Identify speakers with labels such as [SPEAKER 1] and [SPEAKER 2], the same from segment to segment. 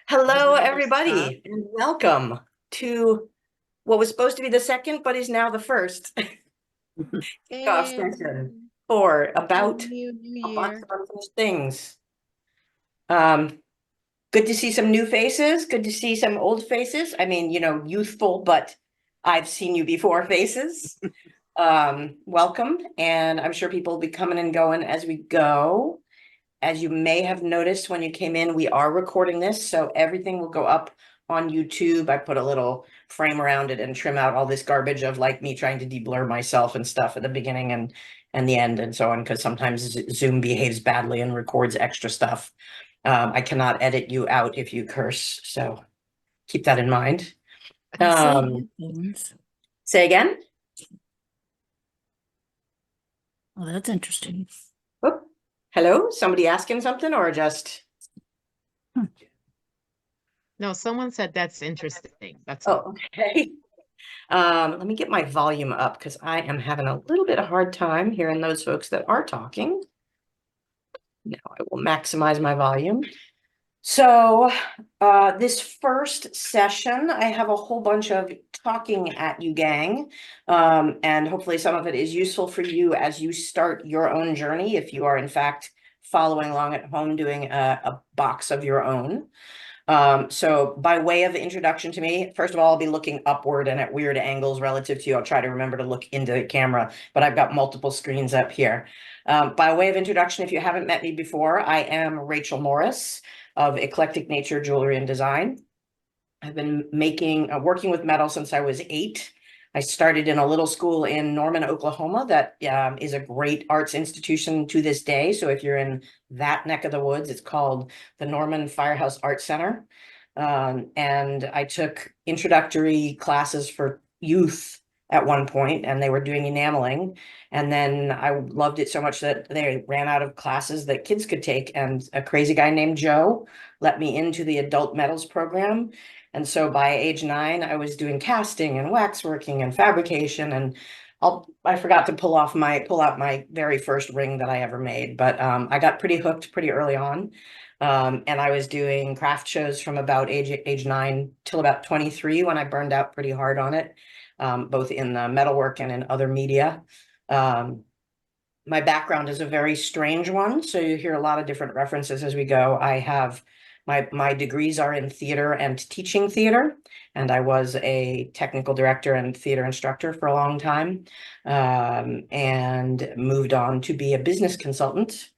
[SPEAKER 1] Hello, everybody, and welcome to what was supposed to be the second, but is now the first kickoff
[SPEAKER 2] Hey,
[SPEAKER 1] session for
[SPEAKER 2] Happy
[SPEAKER 1] about
[SPEAKER 2] New
[SPEAKER 1] a bunch
[SPEAKER 2] Year.
[SPEAKER 1] of unfinished things. Um, Good to see some new faces. Good to see some old faces. I mean, youthful, but I've seen you before faces. Welcome, and I'm sure people will be coming and going as we go. As you may have noticed when you came in, we are recording this, so everything will go up on YouTube. I put a little frame around it and trim out all this garbage of like me trying to de-blur myself and stuff at the beginning and the end and so on, because sometimes Zoom behaves badly and records extra stuff. I cannot edit you out if you curse, so keep that in mind.
[SPEAKER 3] I see
[SPEAKER 1] Um,
[SPEAKER 3] headphones.
[SPEAKER 1] Say again?
[SPEAKER 3] Oh, that's interesting.
[SPEAKER 1] Whoop. Hello? Somebody asking something or just?
[SPEAKER 2] No, someone said that's interesting. That's all.
[SPEAKER 1] Oh, okay. Let me get my volume up because I am having a little bit of hard time hearing those folks that are talking. Now I will maximize my volume. So, this first session, I have a whole bunch of talking at you gang. And hopefully some of it is useful for you as you start your own journey, if you are in fact following along at home doing a box of your own. So by way of introduction to me, first of all, I'll be looking upward and at weird angles relative to you. I'll try to remember to look into the camera, but I've got multiple screens up here. By way of introduction, if you haven't met me before, I am Rachel Morris of Eclectic Nature Jewelry and Design. I've been working with metal since I was 8. I started in a little school in Norman, Oklahoma that is a great arts institution to this day. So if you're in that neck of the woods, it's called the Norman Firehouse Art Center. And I took introductory classes for youth at one point, and they were doing enameling. And then I loved it so much that they ran out of classes that kids could take. And a crazy guy named Joe let me into the adult metals program. And so by age 9, I was doing casting and waxworking and fabrication. And I forgot to pull out my very first ring that I ever made, but I got pretty hooked pretty early on. And I was doing craft shows from about age 9 till about 23 when I burned out pretty hard on it, both in the metalwork and in other media. My background is a very strange one, so you hear a lot of different references as we go. I have my degrees are in theater and teaching theater, and I was a technical director and theater instructor for a long time, and moved on to be a business consultant.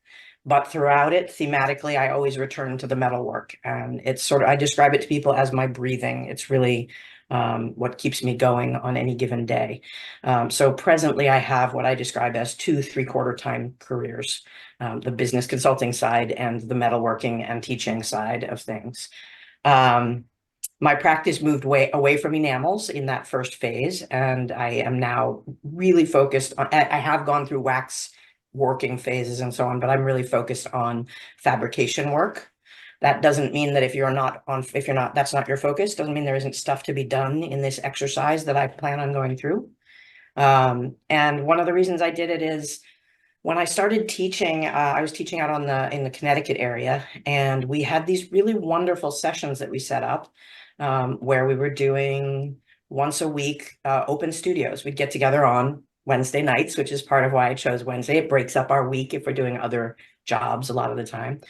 [SPEAKER 1] But throughout it, thematically, I always return to the metalwork, and it's sort of, I describe it to people as my breathing. It's really what keeps me going on any given day. So presently I have what I describe as 2 3/4 time careers, the business consulting side and the metalworking and teaching side of things. My practice moved way away from enamels in that first phase, and I am now really focused on, I have gone through wax working phases and so on, but I'm really focused on fabrication work. That doesn't mean that that's not your focus, doesn't mean there isn't stuff to be done in this exercise that I plan on going through. And one of the reasons I did it is when I started teaching, I was teaching out in the Connecticut area, and we had these really wonderful sessions that we set up, where we were doing once a week, open studios. We'd get together on Wednesday nights, which is part of why I chose Wednesday. It breaks up our week if we're doing other jobs a lot of the time.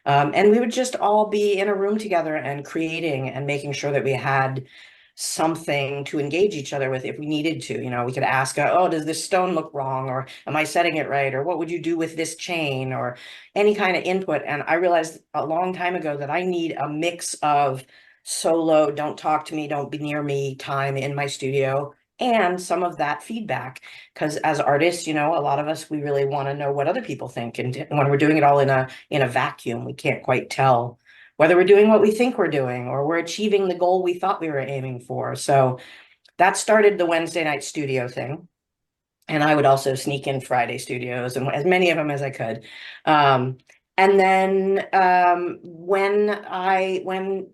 [SPEAKER 1] And we would just all be in a room together and creating and making sure that we had something to engage each other with if we needed to. We could ask, oh, does this stone look wrong? Or am I setting it right? Or what would you do with this chain? Or any kind of input. And I realized a long time ago that I need a mix of solo, don't talk to me, don't be near me time in my studio, and some of that feedback. Because as artists, a lot of us, we really want to know what other people think. And when we're doing it all in a vacuum, we can't quite tell whether we're doing what we think we're doing or we're achieving the goal we thought we were aiming for. So that started the Wednesday night studio thing. And I would also sneak in Friday studios and as many of them as I could. And then when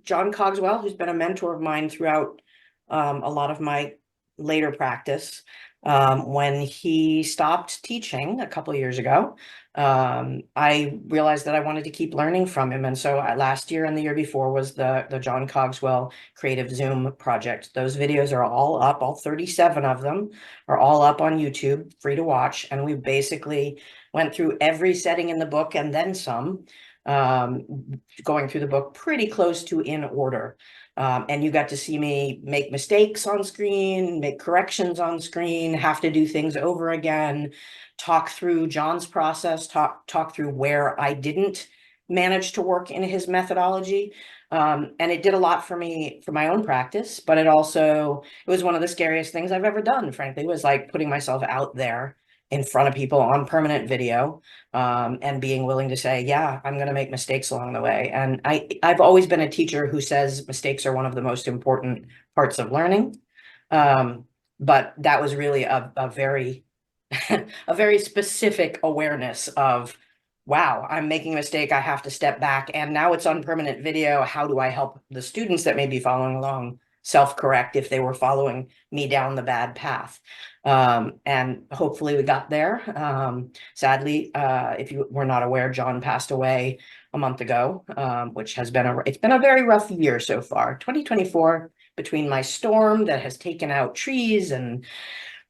[SPEAKER 1] John Cogswell, who's been a mentor of mine throughout a lot of my later practice, When he stopped teaching a couple of years ago, I realized that I wanted to keep learning from him. And so last year and the year before was the John Cogswell Creative Zoom project. Those videos are all up, all 37 of them are all up on YouTube, free to watch. And we basically went through every setting in the book and then some, going through the book pretty close to in order. And you got to see me make mistakes on screen, make corrections on screen, have to do things over again, talk through John's process, talk through where I didn't manage to work in his methodology. And it did a lot for me for my own practice, but it was one of the scariest things I've ever done, frankly, was like putting myself out there in front of people on permanent video, and being willing to say, yeah, I'm going to make mistakes along the way. And I've always been a teacher who says mistakes are one of the most important parts of learning. But that was really a very, a very specific awareness of, wow, I'm making a mistake. I have to step back. And now it's on permanent video. How do I help the students that may be following along self-correct if they were following me down the bad path? And hopefully we got there. Sadly, if you were not aware, John passed away a month ago, which has been it's been a very rough year so far. 2024, between my storm that has taken out trees and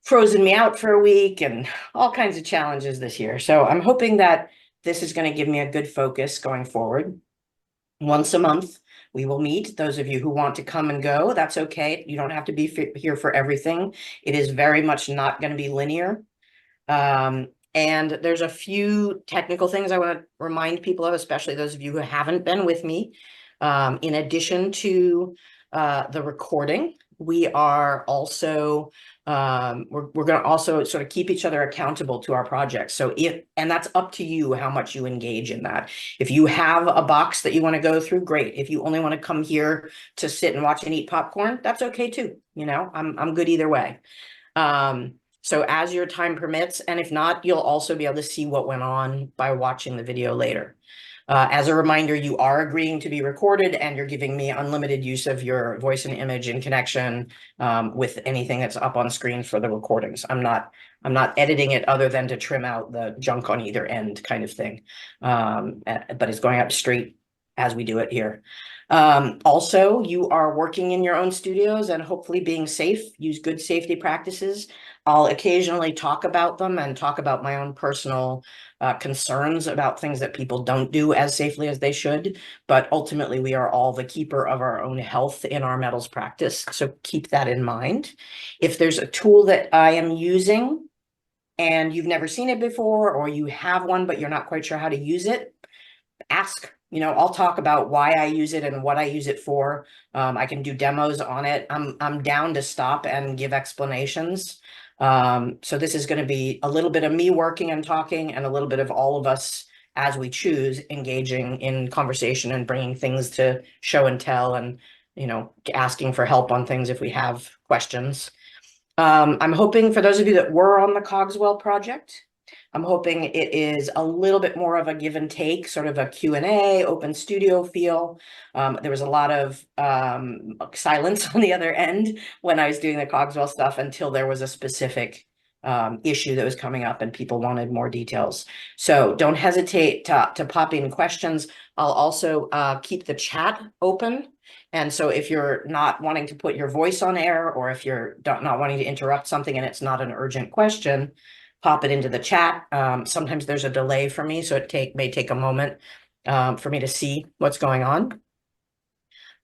[SPEAKER 1] frozen me out for a week and all kinds of challenges this year. So I'm hoping that this is going to give me a good focus going forward. Once a month, we will meet. Those of you who want to come and go, that's okay. You don't have to be here for everything. It is very much not going to be linear. And there's a few technical things I want to remind people of, especially those of you who haven't been with me. In addition to the recording, we are also we're going to also sort of keep each other accountable to our projects. So and that's up to you how much you engage in that. If you have a box that you want to go through, great. If you only want to come here to sit and watch and eat popcorn, that's okay too. You know, I'm good either way. So as your time permits, and if not, you'll also be able to see what went on by watching the video later. As a reminder, you are agreeing to be recorded and you're giving me unlimited use of your voice and image in connection with anything that's up on screen for the recordings. I'm not editing it other than to trim out the junk on either end kind of thing. But it's going up straight as we do it here. Also, you are working in your own studios and hopefully being safe, use good safety practices. I'll occasionally talk about them and talk about my own personal concerns about things that people don't do as safely as they should. But ultimately, we are all the keeper of our own health in our metals practice. So keep that in mind. If there's a tool that I am using and you've never seen it before, or you have one, but you're not quite sure how to use it, ask. You know, I'll talk about why I use it and what I use it for. I can do demos on it. I'm down to stop and give explanations. So this is going to be a little bit of me working and talking and a little bit of all of us as we choose engaging in conversation and bringing things to show and tell and, you know, asking for help on things if we have questions. I'm hoping for those of you that were on the Cogswell project, I'm hoping it is a little bit more of a give and take, sort of a Q&A, open studio feel. There was a lot of silence on the other end when I was doing the Cogswell stuff until there was a specific issue that was coming up and people wanted more details. So don't hesitate to pop in questions. I'll also keep the chat open. And so if you're not wanting to put your voice on air, or if you're not wanting to interrupt something and it's not an urgent question, pop it into the chat. Sometimes there's a delay for me, so it may take a moment for me to see what's going on.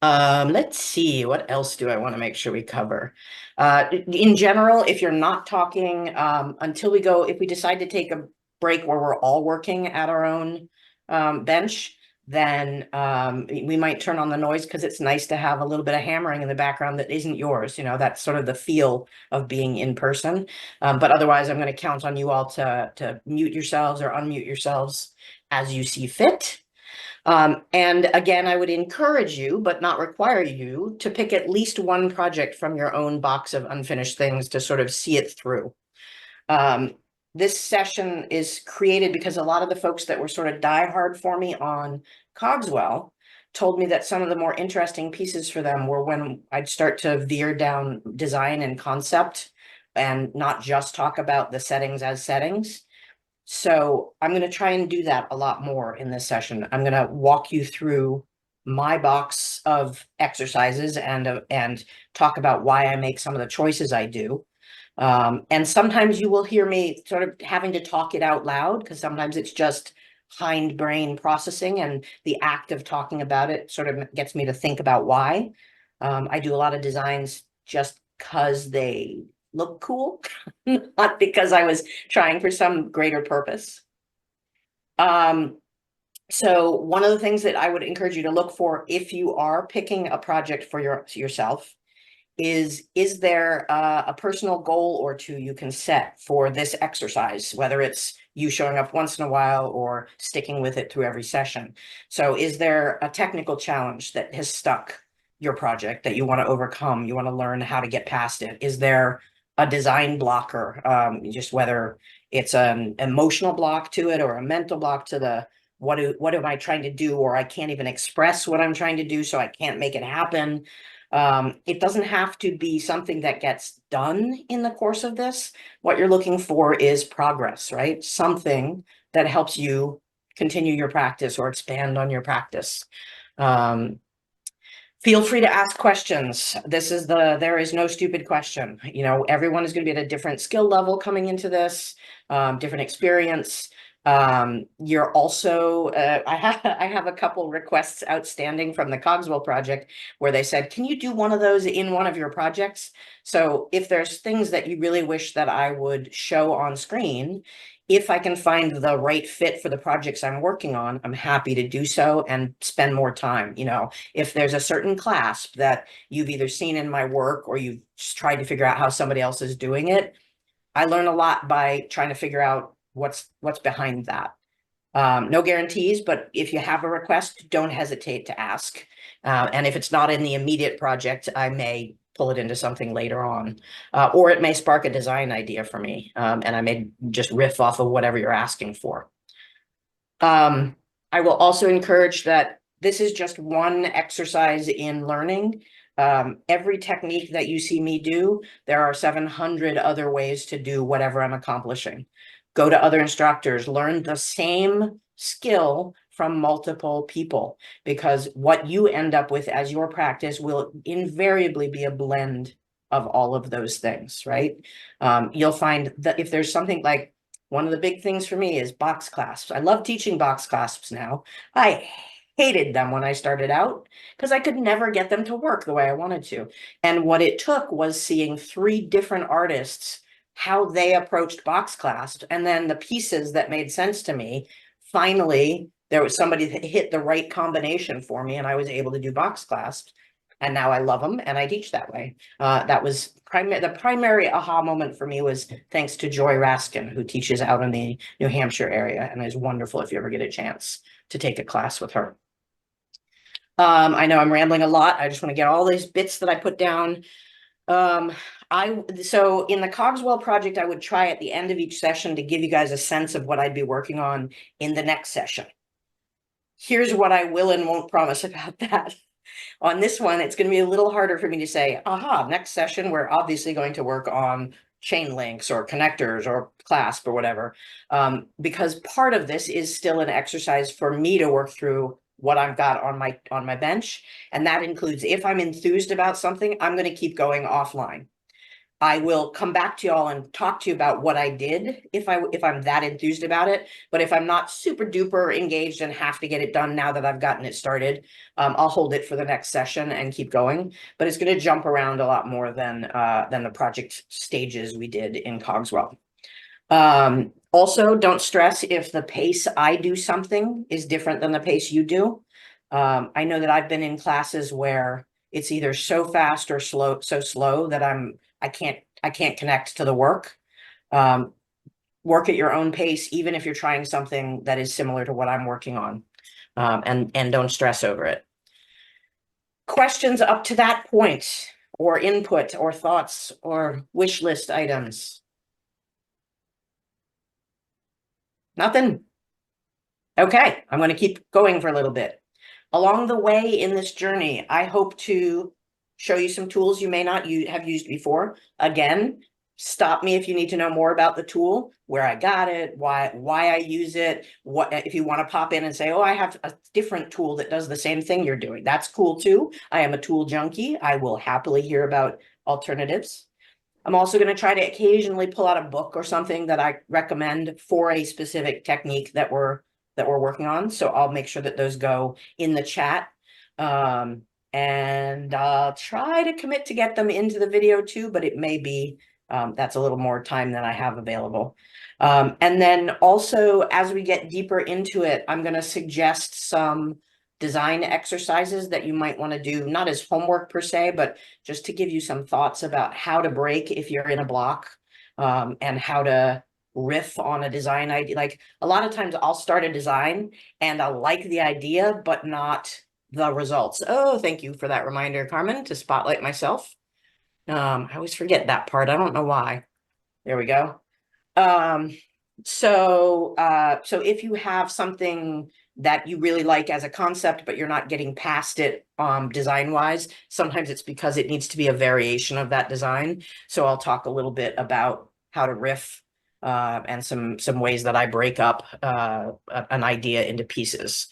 [SPEAKER 1] Let's see, what else do I want to make sure we cover? In general, if you're not talking until if we decide to take a break where we're all working at our own bench, then we might turn on the noise because it's nice to have a little bit of hammering in the background that isn't yours. You know, that's sort of the feel of being in person. But otherwise, I'm going to count on you all to mute yourselves or unmute yourselves as you see fit. And again, I would encourage you, but not require you, to pick at least one project from your own box of unfinished things to sort of see it through. This session is created because a lot of the folks that were sort of diehard for me on Cogswell told me that some of the more interesting pieces for them were when I'd start to veer down design and concept and not just talk about the settings as settings. So I'm going to try and do that a lot more in this session. I'm going to walk you through my box of exercises and talk about why I make some of the choices I do. And sometimes you will hear me sort of having to talk it out loud, because sometimes it's just hindbrain processing, and the act of talking about it sort of gets me to think about why. I do a lot of designs just because they look cool, not because I was trying for some greater purpose. So one of the things that I would encourage you to look for if you are picking a project for yourself is there a personal goal or two you can set for this exercise, whether it's you showing up once in a while or sticking with it through every session. So is there a technical challenge that has stuck your project that you want to overcome? You want to learn how to get past it? Is there a design blocker, just whether it's an emotional block to it or a mental block to the what am I trying to do, or I can't even express what I'm trying to do, so I can't make it happen. It doesn't have to be something that gets done in the course of this. What you're looking for is progress, right? Something that helps you continue your practice or expand on your practice. Feel free to ask questions. There is no stupid question. You know, everyone is going to be at a different skill level coming into this, different experience. You're also, I have a couple requests outstanding from the Cogswell project where they said, can you do one of those in one of your projects? So if there's things that you really wish that I would show on screen, if I can find the right fit for the projects I'm working on, I'm happy to do so and spend more time. You know, if there's a certain clasp that you've either seen in my work or you've just tried to figure out how somebody else is doing it, I learn a lot by trying to figure out what's behind that. No guarantees, but if you have a request, don't hesitate to ask. And if it's not in the immediate project, I may pull it into something later on, or it may spark a design idea for me, and I may just riff off of whatever you're asking for. I will also encourage that this is just one exercise in learning. Every technique that you see me do, there are 700 other ways to do whatever I'm accomplishing. Go to other instructors, learn the same skill from multiple people, because what you end up with as your practice will invariably be a blend of all of those things, right? You'll find that if there's something like, one of the big things for me is box clasps. I love teaching box clasps now. I hated them when I started out because I could never get them to work the way I wanted to. And what it took was seeing 3 different artists, how they approached box clasps, and then the pieces that made sense to me. Finally, there was somebody that hit the right combination for me, and I was able to do box clasps. And now I love them and I teach that way. That was the primary aha moment for me was thanks to Joy Raskin, who teaches out in the New Hampshire area and is wonderful if you ever get a chance to take a class with her. I know I'm rambling a lot. I just want to get all these bits that I put down. So in the Cogswell project, I would try at the end of each session to give you guys a sense of what I'd be working on in the next session. Here's what I will and won't promise about that. On this one, it's going to be a little harder for me to say, aha, next session, we're obviously going to work on chain links or connectors or clasp or whatever, because part of this is still an exercise for me to work through what I've got on my bench. And that includes, if I'm enthused about something, I'm going to keep going offline. I will come back to y'all and talk to you about what I did if I'm that enthused about it. But if I'm not super duper engaged and have to get it done now that I've gotten it started, I'll hold it for the next session and keep going. But it's going to jump around a lot more than the project stages we did in Cogswell. Also, don't stress if the pace I do something is different than the pace you do. I know that I've been in classes where it's either so fast or so slow that I can't connect to the work. Work at your own pace, even if you're trying something that is similar to what I'm working on, and don't stress over it. Questions up to that point, or input or thoughts or wish list items? Nothing? Okay, I'm going to keep going for a little bit. Along the way in this journey, I hope to show you some tools you may not have used before. Again, Stop me if you need to know more about the tool, where I got it, why I use it. What if you want to pop in and say, oh, I have a different tool that does the same thing you're doing. That's cool too. I am a tool junkie. I will happily hear about alternatives. I'm also going to try to occasionally pull out a book or something that I recommend for a specific technique that we're working on. So I'll make sure that those go in the chat. And I'll try to commit to get them into the video too, but it may be that's a little more time than I have available. And then also, as we get deeper into it, I'm going to suggest some design exercises that you might want to do, not as homework per se, but just to give you some thoughts about how to break if you're in a block, and how to riff on a design idea. Like a lot of times I'll start a design and I'll like the idea, but not the results. Oh, thank you for that reminder, Carmen, to spotlight myself. I always forget that part. I don't know why. There we go. So if you have something that you really like as a concept, but you're not getting past it design wise, sometimes it's because it needs to be a variation of that design. So I'll talk a little bit about how to riff and some ways that I break up an idea into pieces.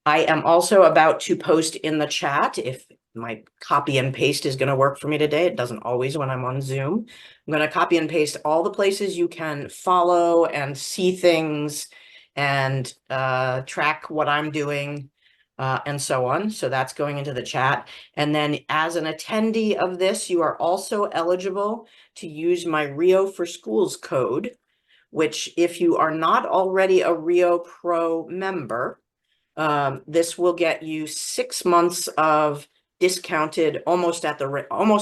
[SPEAKER 1] I am also about to post in the chat, if my copy and paste is going to work for me today. It doesn't always when I'm on Zoom. I'm going to copy and paste all the places you can follow and see things and track what I'm doing and so on. So that's going into the chat. And then as an attendee of this, you are also eligible to use my Rio for Schools code, which if you are not already a Rio Pro member, this will get you 6 months of discounted almost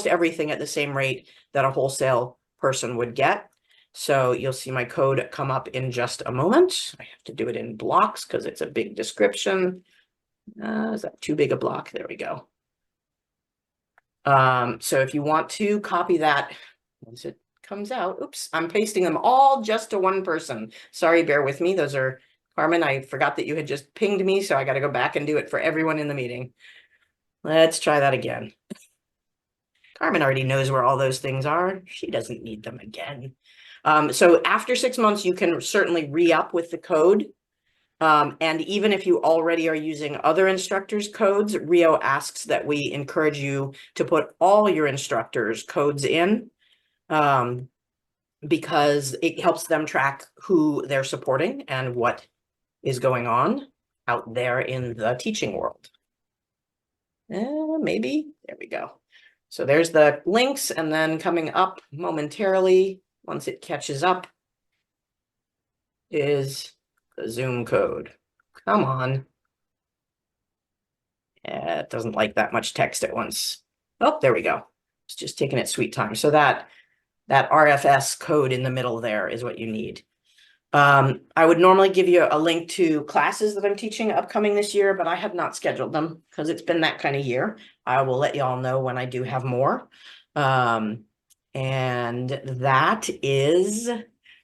[SPEAKER 1] everything at the same rate that a wholesale person would get. So you'll see my code come up in just a moment. I have to do it in blocks because it's a big description. Is that too big a block? There we go. So if you want to copy that, once it comes out, oops, I'm pasting them all just to one person. Sorry, bear with me. Those are Carmen, I forgot that you had just pinged me, so I got to go back and do it for everyone in the meeting. Let's try that again. Carmen already knows where all those things are. She doesn't need them again. So after 6 months, you can certainly re-up with the code. And even if you already are using other instructors' codes, Rio asks that we encourage you to put all your instructors' codes in, because it helps them track who they're supporting and what is going on out there in the teaching world. Maybe, there we go. So there's the links, and then coming up momentarily, once it catches up, is the Zoom code. Come on. Yeah, it doesn't like that much text at once. Oh, there we go. It's just taking its sweet time. So that RFS code in the middle there is what you need. I would normally give you a link to classes that I'm teaching upcoming this year, but I have not scheduled them because it's been that kind of year. I will let y'all know when I do have more. And that is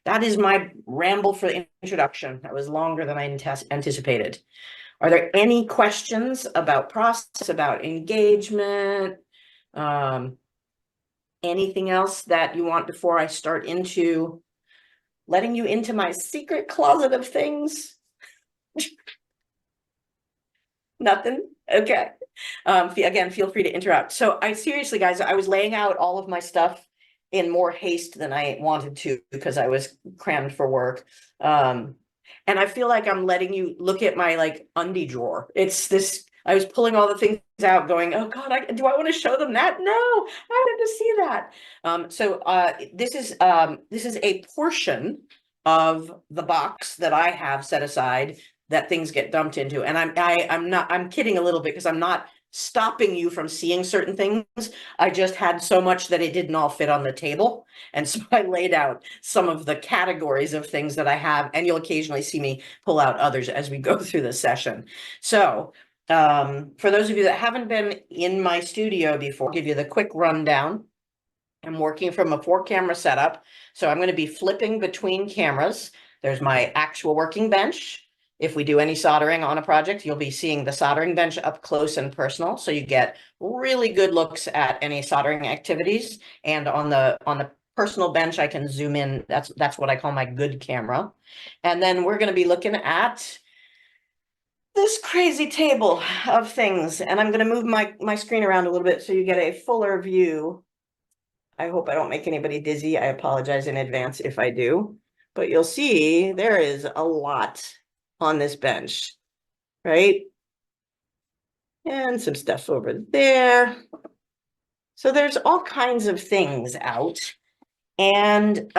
[SPEAKER 1] my ramble for the introduction. That was longer than I anticipated. Are there any questions about process, about engagement? Anything else that you want before I start into letting you into my secret closet of things? Nothing? Okay. Again, feel free to interrupt. So seriously, guys, I was laying out all of my stuff in more haste than I wanted to because I was crammed for work. And I feel like I'm letting you look at my like undie drawer. It's this, I was pulling all the things out going, oh God, do I want to show them that? No, I wanted to see that. This is a portion of the box that I have set aside that things get dumped into. And I'm kidding a little bit because I'm not stopping you from seeing certain things. I just had so much that it didn't all fit on the table. And so I laid out some of the categories of things that I have, and you'll occasionally see me pull out others as we go through the session. So for those of you that haven't been in my studio before, I'll give you the quick rundown. I'm working from a 4-camera setup. So I'm going to be flipping between cameras. There's my actual working bench. If we do any soldering on a project, you'll be seeing the soldering bench up close and personal. So you get really good looks at any soldering activities. And on the personal bench, I can zoom in. That's what I call my good camera. And then we're going to be looking at this crazy table of things. And I'm going to move my screen around a little bit so you get a fuller view. I hope I don't make anybody dizzy. I apologize in advance if I do. But you'll see there is a lot on this bench, right? And some stuff over there. So there's all kinds of things out. And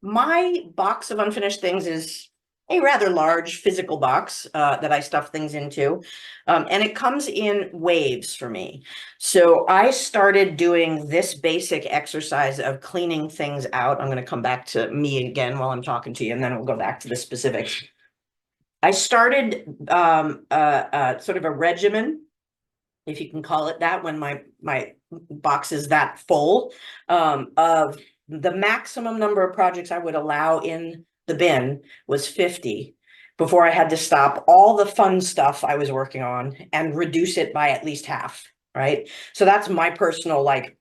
[SPEAKER 1] my box of unfinished things is a rather large physical box that I stuff things into. And it comes in waves for me. So I started doing this basic exercise of cleaning things out. I'm going to come back to me again while I'm talking to you, and then we'll go back to the specifics. I started sort of a regimen, if you can call it that, when my box is that full, of the maximum number of projects I would allow in the bin was 50 before I had to stop all the fun stuff I was working on and reduce it by at least half, right? So that's my personal like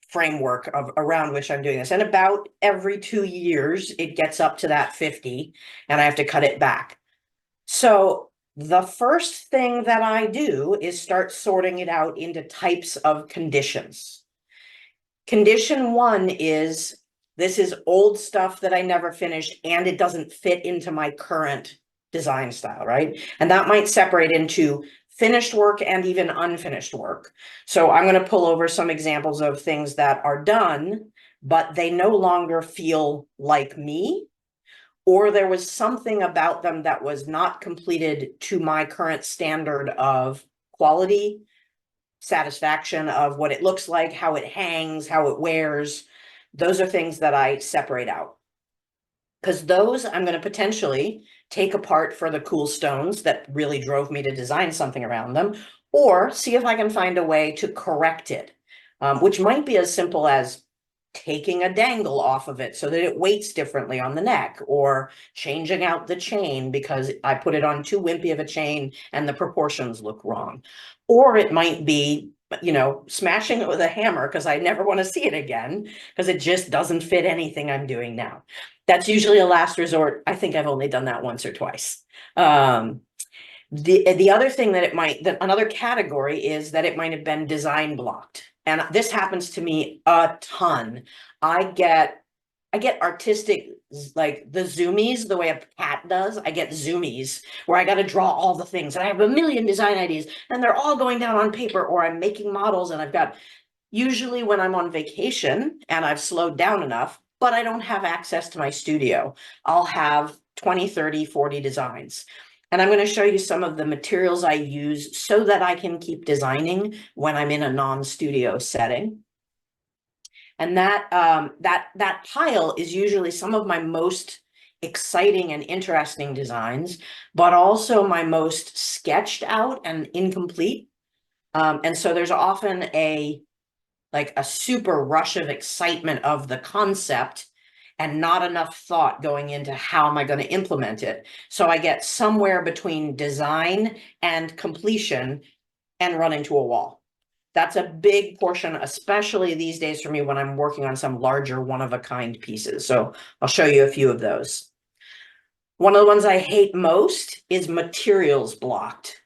[SPEAKER 1] framework of around which I'm doing this. And about every 2 years, it gets up to that 50 and I have to cut it back. So the first thing that I do is start sorting it out into types of conditions. Condition 1 is, this is old stuff that I never finished and it doesn't fit into my current design style, right? And that might separate into finished work and even unfinished work. So I'm going to pull over some examples of things that are done, but they no longer feel like me, or there was something about them that was not completed to my current standard of quality, satisfaction of what it looks like, how it hangs, how it wears. Those are things that I separate out, because those I'm going to potentially take apart for the cool stones that really drove me to design something around them, or see if I can find a way to correct it, which might be as simple as taking a dangle off of it so that it weights differently on the neck, or changing out the chain because I put it on too wimpy of a chain and the proportions look wrong. Or it might be, you know, smashing it with a hammer because I never want to see it again because it just doesn't fit anything I'm doing now. That's usually a last resort. I think I've only done that once or twice. The other thing that another category is that it might have been design blocked. And this happens to me a ton. I get artistic, like the zoomies, the way a cat does. I get zoomies where I got to draw all the things and I have a million design ideas and they're all going down on paper, or I'm making models and I've got, usually when I'm on vacation and I've slowed down enough, but I don't have access to my studio, I'll have 20, 30, 40 designs. And I'm going to show you some of the materials I use so that I can keep designing when I'm in a non-studio setting. And that pile is usually some of my most exciting and interesting designs, but also my most sketched out and incomplete. And so there's often a super rush of excitement of the concept and not enough thought going into how am I going to implement it. So I get somewhere between design and completion and run into a wall. That's a big portion, especially these days for me when I'm working on some larger one-of-a-kind pieces. So I'll show you a few of those. One of the ones I hate most is materials blocked.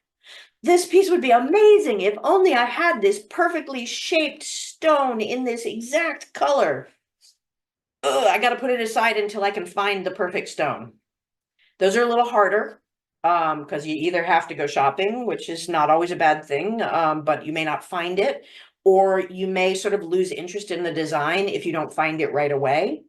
[SPEAKER 1] This piece would be amazing if only I had this perfectly shaped stone in this exact color. Ugh, I got to put it aside until I can find the perfect stone. Those are a little harder because you either have to go shopping, which is not always a bad thing, but you may not find it, or you may sort of lose interest in the design if you don't find it right away.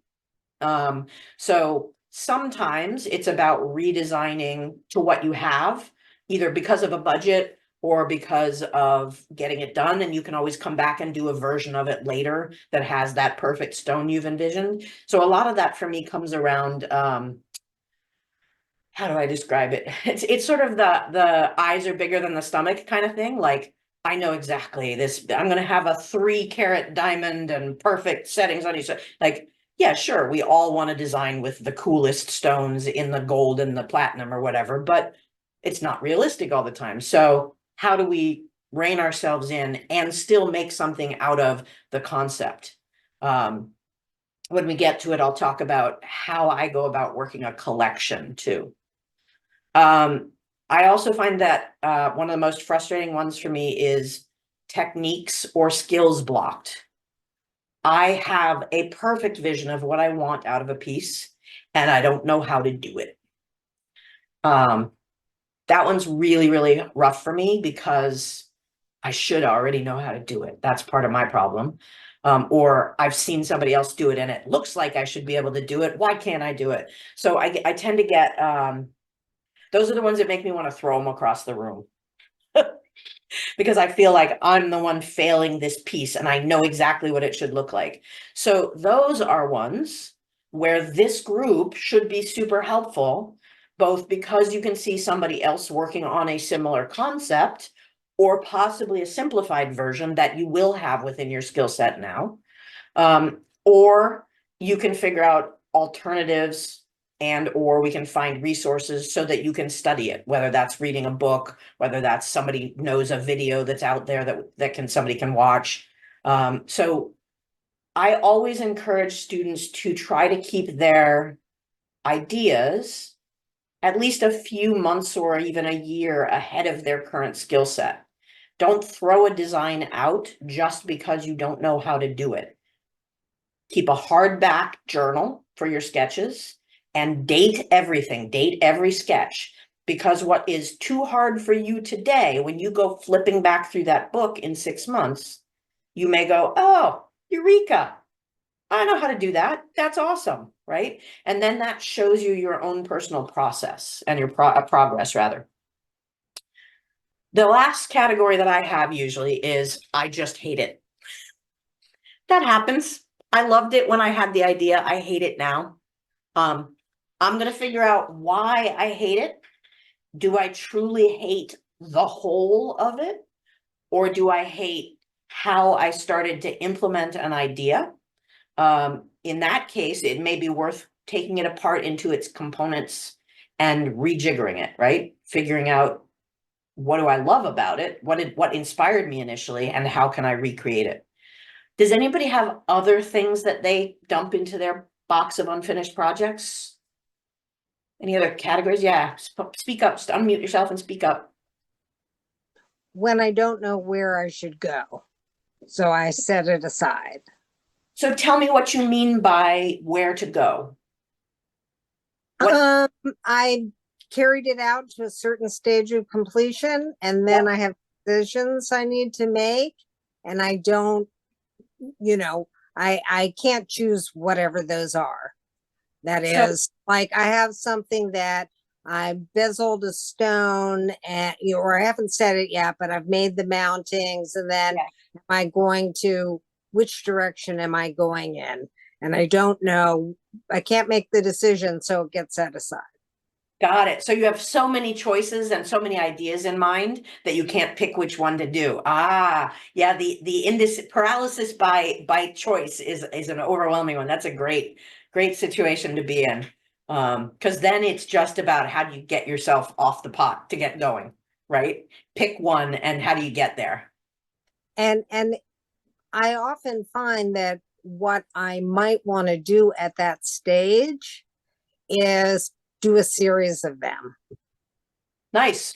[SPEAKER 1] So sometimes it's about redesigning to what you have, either because of a budget or because of getting it done, and you can always come back and do a version of it later that has that perfect stone you've envisioned. So a lot of that for me comes around, how do I describe it? It's sort of the eyes are bigger than the stomach kind of thing. Like, I know exactly this, I'm going to have a 3-carat diamond and perfect settings on each side. Like, yeah, sure, we all want to design with the coolest stones in the gold and the platinum or whatever, but it's not realistic all the time. So how do we rein ourselves in and still make something out of the concept? when we get to it, I'll talk about how I go about working a collection too. I also find that one of the most frustrating ones for me is techniques or skills blocked. I have a perfect vision of what I want out of a piece, and I don't know how to do it. That one's really, really rough for me because I should already know how to do it. That's part of my problem. Or I've seen somebody else do it and it looks like I should be able to do it. Why can't I do it? So I tend to get, those are the ones that make me want to throw them across the room. Because I feel like I'm the one failing this piece and I know exactly what it should look like. So those are ones where this group should be super helpful, both because you can see somebody else working on a similar concept or possibly a simplified version that you will have within your skill set now. Or you can figure out alternatives and or we can find resources so that you can study it, whether that's reading a book, whether that's somebody knows a video that's out there that somebody can watch. So I always encourage students to try to keep their ideas at least a few months or even a year ahead of their current skill set. Don't throw a design out just because you don't know how to do it. Keep a hardback journal for your sketches and date everything, date every sketch, because what is too hard for you today, when you go flipping back through that book in 6 months, you may go, oh, eureka, I know how to do that. That's awesome, right? And then that shows you your own personal process and your progress rather. The last category that I have usually is I just hate it. That happens. I loved it when I had the idea. I hate it now. I'm going to figure out why I hate it. Do I truly hate the whole of it? Or do I hate how I started to implement an idea? In that case, it may be worth taking it apart into its components and rejiggering it, right? Figuring out what do I love about it? What inspired me initially and how can I recreate it? Does anybody have other things that they dump into their box of unfinished projects? Any other categories? Yeah, speak up, unmute yourself and speak up.
[SPEAKER 4] When I don't know where I should go, so I set it aside.
[SPEAKER 1] So tell me what you mean by where to go.
[SPEAKER 4] I carried it out to a certain stage of completion, and then I have decisions I need to make, and I don't, I can't choose whatever those are. That is, like, I have something that I bezeled a stone or I haven't said it yet, but I've made the mountings, and then am I going to, which direction am I going in? And I don't know, I can't make the decision, so it gets set aside.
[SPEAKER 1] Got it. So you have so many choices and so many ideas in mind that you can't pick which one to do. Ah, yeah, the paralysis by choice is an overwhelming one. That's a great situation to be in. Because then it's just about how do you get yourself off the pot to get going, right? Pick one and how do you get there?
[SPEAKER 4] And I often find that what I might want to do at that stage is do a series of them.
[SPEAKER 1] Nice.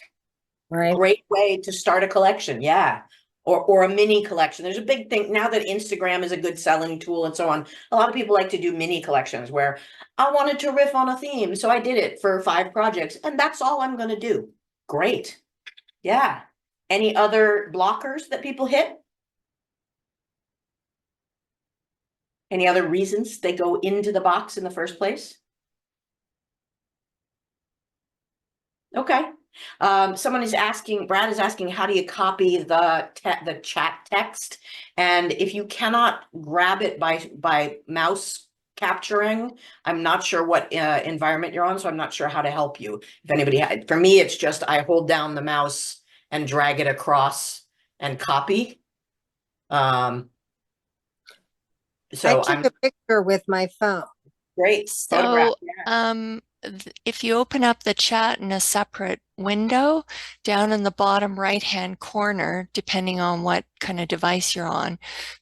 [SPEAKER 4] Right.
[SPEAKER 1] Great way to start a collection. Yeah. Or a mini collection. There's a big thing now that Instagram is a good selling tool and so on. A lot of people like to do mini collections where I wanted to riff on a theme. So I did it for 5 projects and that's all I'm going to do. Great. Yeah. Any other blockers that people hit? Any other reasons they go into the box in the first place? Okay. Someone is asking, Brad is asking, how do you copy the chat text? And if you cannot grab it by mouse capturing, I'm not sure what environment you're on, so I'm not sure how to help you. If anybody, for me, it's just I hold down the mouse and drag it across and copy. So
[SPEAKER 4] I took a picture with my phone.
[SPEAKER 1] Great.
[SPEAKER 5] So, if you open up the chat in a separate window, down in the bottom right-hand corner, depending on what kind of device you're on,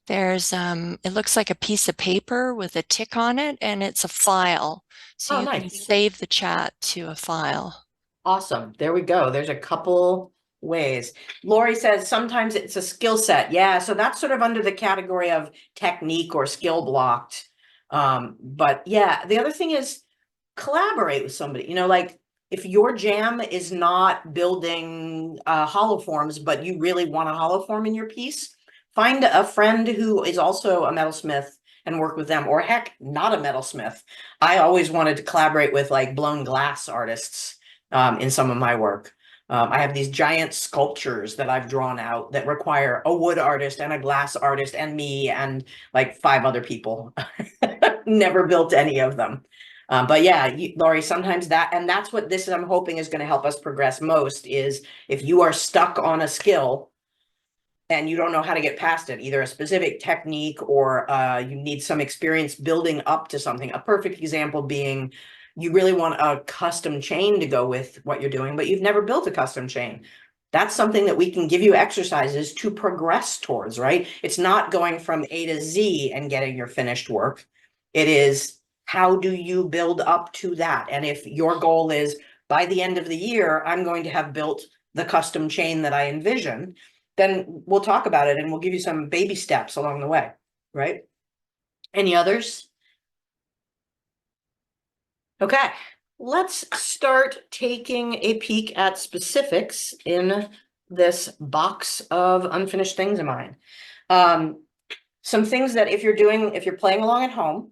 [SPEAKER 5] there's it looks like a piece of paper with a tick on it, and it's a file. So
[SPEAKER 1] Oh,
[SPEAKER 5] you can
[SPEAKER 1] nice.
[SPEAKER 5] save the chat to a file.
[SPEAKER 1] Awesome. There we go. There's a couple ways. Lori says sometimes it's a skill set. Yeah, so that's sort of under the category of technique or skill blocked. But yeah, the other thing is collaborate with somebody. You know, like if your jam is not building hollow forms, but you really want a hollow form in your piece, find a friend who is also a metalsmith and work with them, or heck, not a metalsmith. I always wanted to collaborate with like blown glass artists in some of my work. I have these giant sculptures that I've drawn out that require a wood artist and a glass artist and me and like 5 other people. Never built any of them. But yeah, Laurie, sometimes that's what this I'm hoping is going to help us progress most is if you are stuck on a skill and you don't know how to get past it, either a specific technique or you need some experience building up to something. A perfect example being you really want a custom chain to go with what you're doing, but you've never built a custom chain. That's something that we can give you exercises to progress towards, right? It's not going from A to Z and getting your finished work. It is how do you build up to that? And if your goal is by the end of the year, I'm going to have built the custom chain that I envision, then we'll talk about it and we'll give you some baby steps along the way, right? Any others? Okay, let's start taking a peek at specifics in this box of unfinished things of mine. Some things that if you're playing along at home,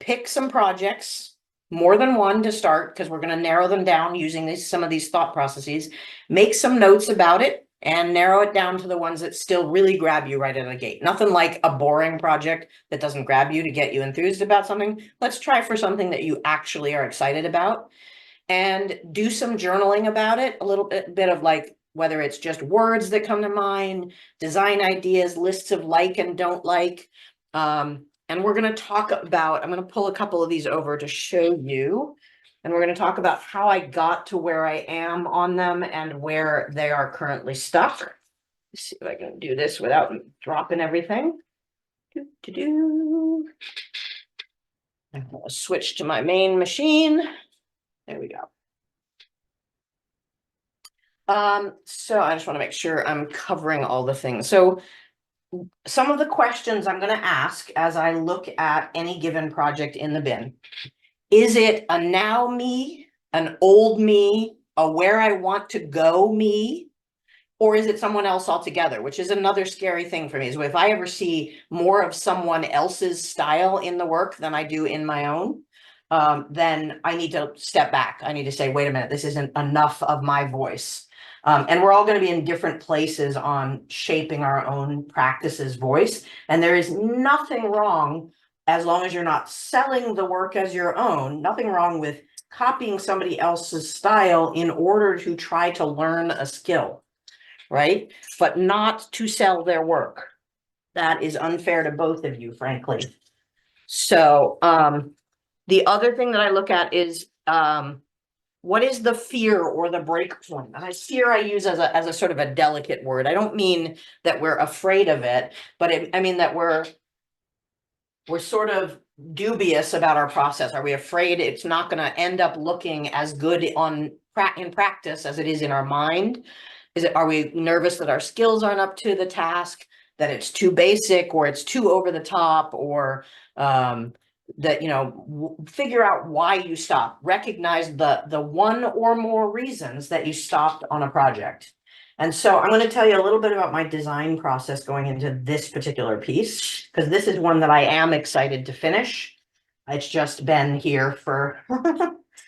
[SPEAKER 1] pick some projects, more than one to start, because we're going to narrow them down using some of these thought processes. Make some notes about it and narrow it down to the ones that still really grab you right out of the gate. Nothing like a boring project that doesn't grab you to get you enthused about something. Let's try for something that you actually are excited about and do some journaling about it. A little bit of like, whether it's just words that come to mind, design ideas, lists of like and don't like. And we're going to talk about, I'm going to pull a couple of these over to show you. And we're going to talk about how I got to where I am on them and where they are currently stuck. Let's see if I can do this without dropping everything. I'm going to switch to my main machine. There we go. So I just want to make sure I'm covering all the things. So some of the questions I'm going to ask as I look at any given project in the bin. Is it a now me, an old me, a where I want to go me, or is it someone else altogether? Which is another scary thing for me, is if I ever see more of someone else's style in the work than I do in my own, then I need to step back. I need to say, wait a minute, this isn't enough of my voice. And we're all going to be in different places on shaping our own practice's voice. And there is nothing wrong, as long as you're not selling the work as your own, nothing wrong with copying somebody else's style in order to try to learn a skill, right? But not to sell their work. That is unfair to both of you, frankly. So the other thing that I look at is what is the fear or the break point? And fear I use as a sort of a delicate word. I don't mean that we're afraid of it, but I mean that we're sort of dubious about our process. Are we afraid it's not going to end up looking as good in practice as it is in our mind? Are we nervous that our skills aren't up to the task, that it's too basic or it's too over the top, or that, you know, figure out why you stop. Recognize the one or more reasons that you stopped on a project. And so I'm going to tell you a little bit about my design process going into this particular piece, because this is one that I am excited to finish. It's just been here for,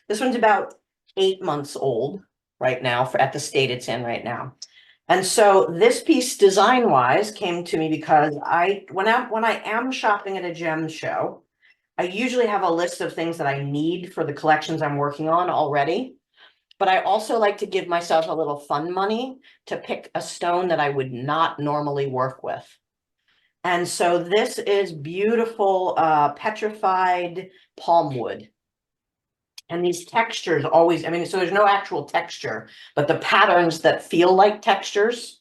[SPEAKER 1] this one's about 8 months old right now at the state it's in right now. And so this piece design wise came to me because when I am shopping at a gem show, I usually have a list of things that I need for the collections I'm working on already. But I also like to give myself a little fun money to pick a stone that I would not normally work with. And so this is beautiful petrified palm wood. And these textures always, I mean, so there's no actual texture, but the patterns that feel like textures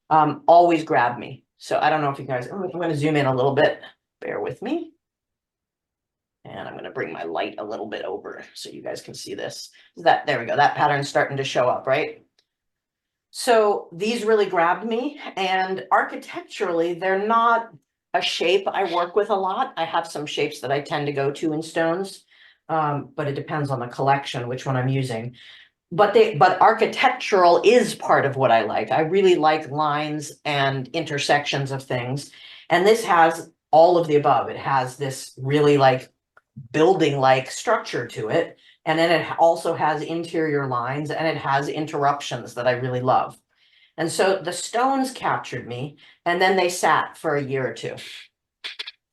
[SPEAKER 1] always grab me. So I don't know if you guys, I'm going to zoom in a little bit. Bear with me. And I'm going to bring my light a little bit over so you guys can see this. There we go. That pattern's starting to show up, right? So these really grabbed me, and architecturally, they're not a shape I work with a lot. I have some shapes that I tend to go to in stones, but it depends on the collection, which one I'm using. But architectural is part of what I like. I really like lines and intersections of things. And this has all of the above. It has this really like building-like structure to it. And then it also has interior lines, and it has interruptions that I really love. And so the stones captured me, and then they sat for a year or two.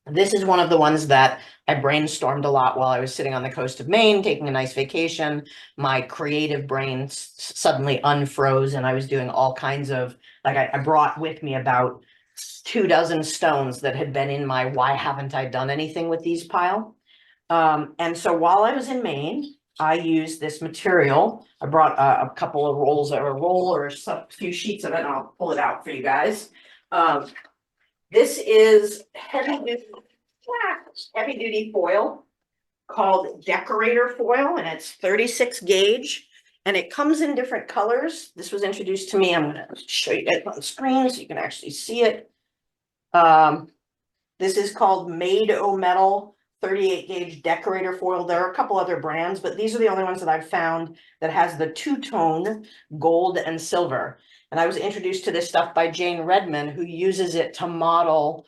[SPEAKER 1] This is one of the ones that I brainstormed a lot while I was sitting on the coast of Maine, taking a nice vacation. My creative brain suddenly unfroze, and I was doing all kinds of, like I brought with me about 24 stones that had been in my why haven't I done anything with these pile. And so while I was in Maine, I used this material. I brought a couple of rolls, or a roll or a few sheets of it, and I'll pull it out for you guys. This is heavy duty foil called decorator foil, and it's 36 gauge, and it comes in different colors. This was introduced to me. I'm going to show you guys on the screen so you can actually see it. This is called A.B.o.U.T 38 gauge decorator foil. There are a couple other brands, but these are the only ones that I've found that has the two-tone gold and silver. And I was introduced to this stuff by Jane Redman, who uses it to model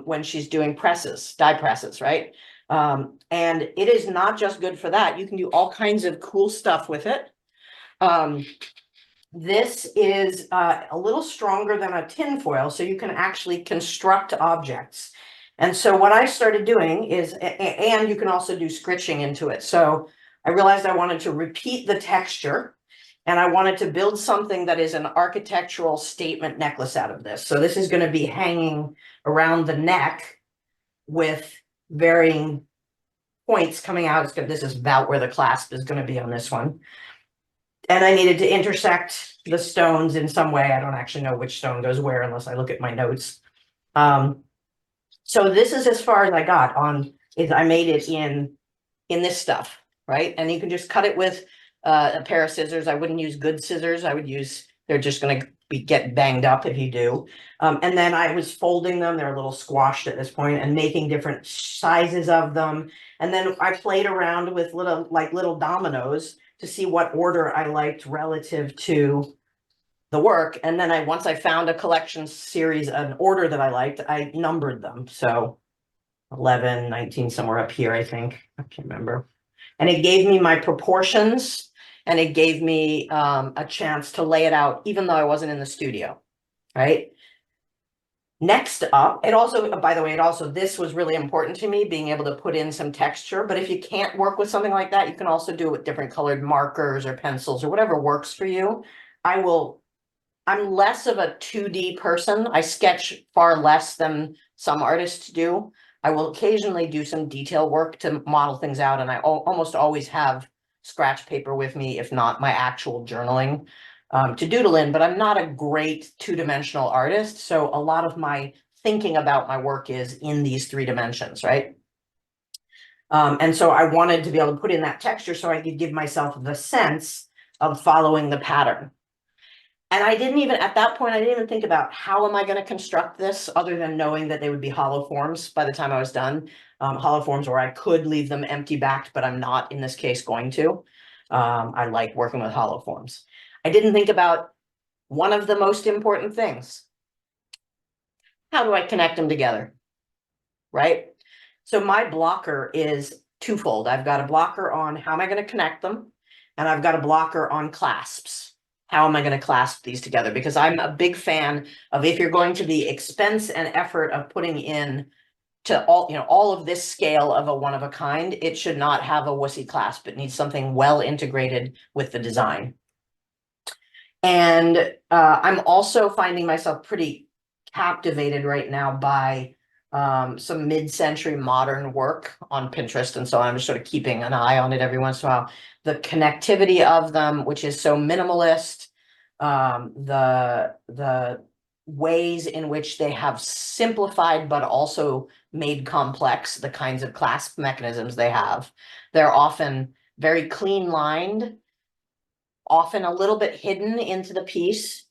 [SPEAKER 1] when she's doing presses, die presses, right? And it is not just good for that. You can do all kinds of cool stuff with it. This is a little stronger than a tin foil, so you can actually construct objects. And so what I started doing is, and you can also do scritching into it. So I realized I wanted to repeat the texture, and I wanted to build something that is an architectural statement necklace out of this. So this is going to be hanging around the neck with varying points coming out. This is about where the clasp is going to be on this one. And I needed to intersect the stones in some way. I don't actually know which stone goes where unless I look at my notes. So this is as far as I got on, is I made it in this stuff, right? And you can just cut it with a pair of scissors. I wouldn't use good scissors. I would use, they're just going to get banged up if you do. And then I was folding them. They're a little squashed at this point, and making different sizes of them. And then I played around with little dominoes to see what order I liked relative to the work. And then once I found a collection series, an order that I liked, I numbered them. So 11, 19, somewhere up here, I think. I can't remember. And it gave me my proportions, and it gave me a chance to lay it out, even though I wasn't in the studio, right? Next up, it also, by the way, this was really important to me, being able to put in some texture. But if you can't work with something like that, you can also do it with different colored markers or pencils or whatever works for you. I'm less of a 2D person. I sketch far less than some artists do. I will occasionally do some detail work to model things out, and I almost always have scratch paper with me, if not my actual journaling to doodle in, but I'm not a great two-dimensional artist. So a lot of my thinking about my work is in these 3 dimensions, right? And so I wanted to be able to put in that texture so I could give myself the sense of following the pattern. And I didn't even, at that point, I didn't even think about how am I going to construct this, other than knowing that they would be hollow forms by the time I was done. Hollow forms where I could leave them empty backed, but I'm not in this case going to. I like working with hollow forms. I didn't think about one of the most important things. How do I connect them together? Right? So my blocker is twofold. I've got a blocker on how am I going to connect them, and I've got a blocker on clasps. How am I going to clasp these together? Because I'm a big fan of, if you're going to the expense and effort of putting in to all of this scale of a one of a kind, it should not have a wussy clasp. It needs something well integrated with the design. And I'm also finding myself pretty captivated right now by some mid-century modern work on Pinterest, and so I'm just sort of keeping an eye on it every once in a while. The connectivity of them, which is so minimalist, the ways in which they have simplified but also made complex the kinds of clasp mechanisms they have. They're often very clean lined, often a little bit hidden into the piece.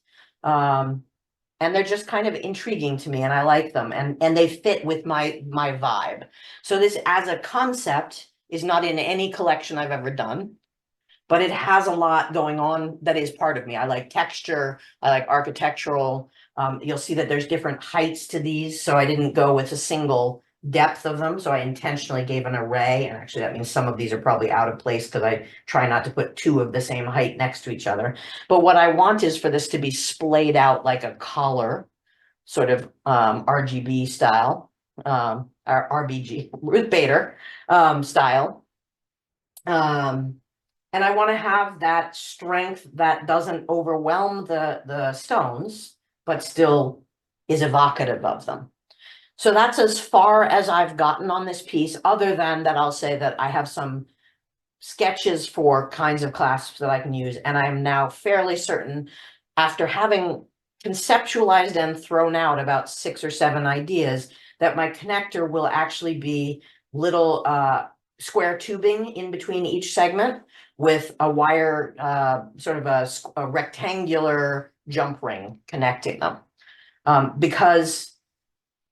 [SPEAKER 1] And they're just kind of intriguing to me, and I like them, and they fit with my vibe. So this as a concept is not in any collection I've ever done, but it has a lot going on that is part of me. I like texture, I like architectural. You'll see that there's different heights to these, so I didn't go with a single depth of them. So I intentionally gave an array, and actually that means some of these are probably out of place because I try not to put two of the same height next to each other. But what I want is for this to be splayed out like a collar, sort of RGB style, or RBG, Ruth Bader style. And I want to have that strength that doesn't overwhelm the stones, but still is evocative of them. So that's as far as I've gotten on this piece, other than that I'll say that I have some sketches for kinds of clasps that I can use. And I'm now fairly certain, after having conceptualized and thrown out about 6 or 7 ideas, that my connector will actually be little square tubing in between each segment with a wire, sort of a rectangular jump ring connecting them. Because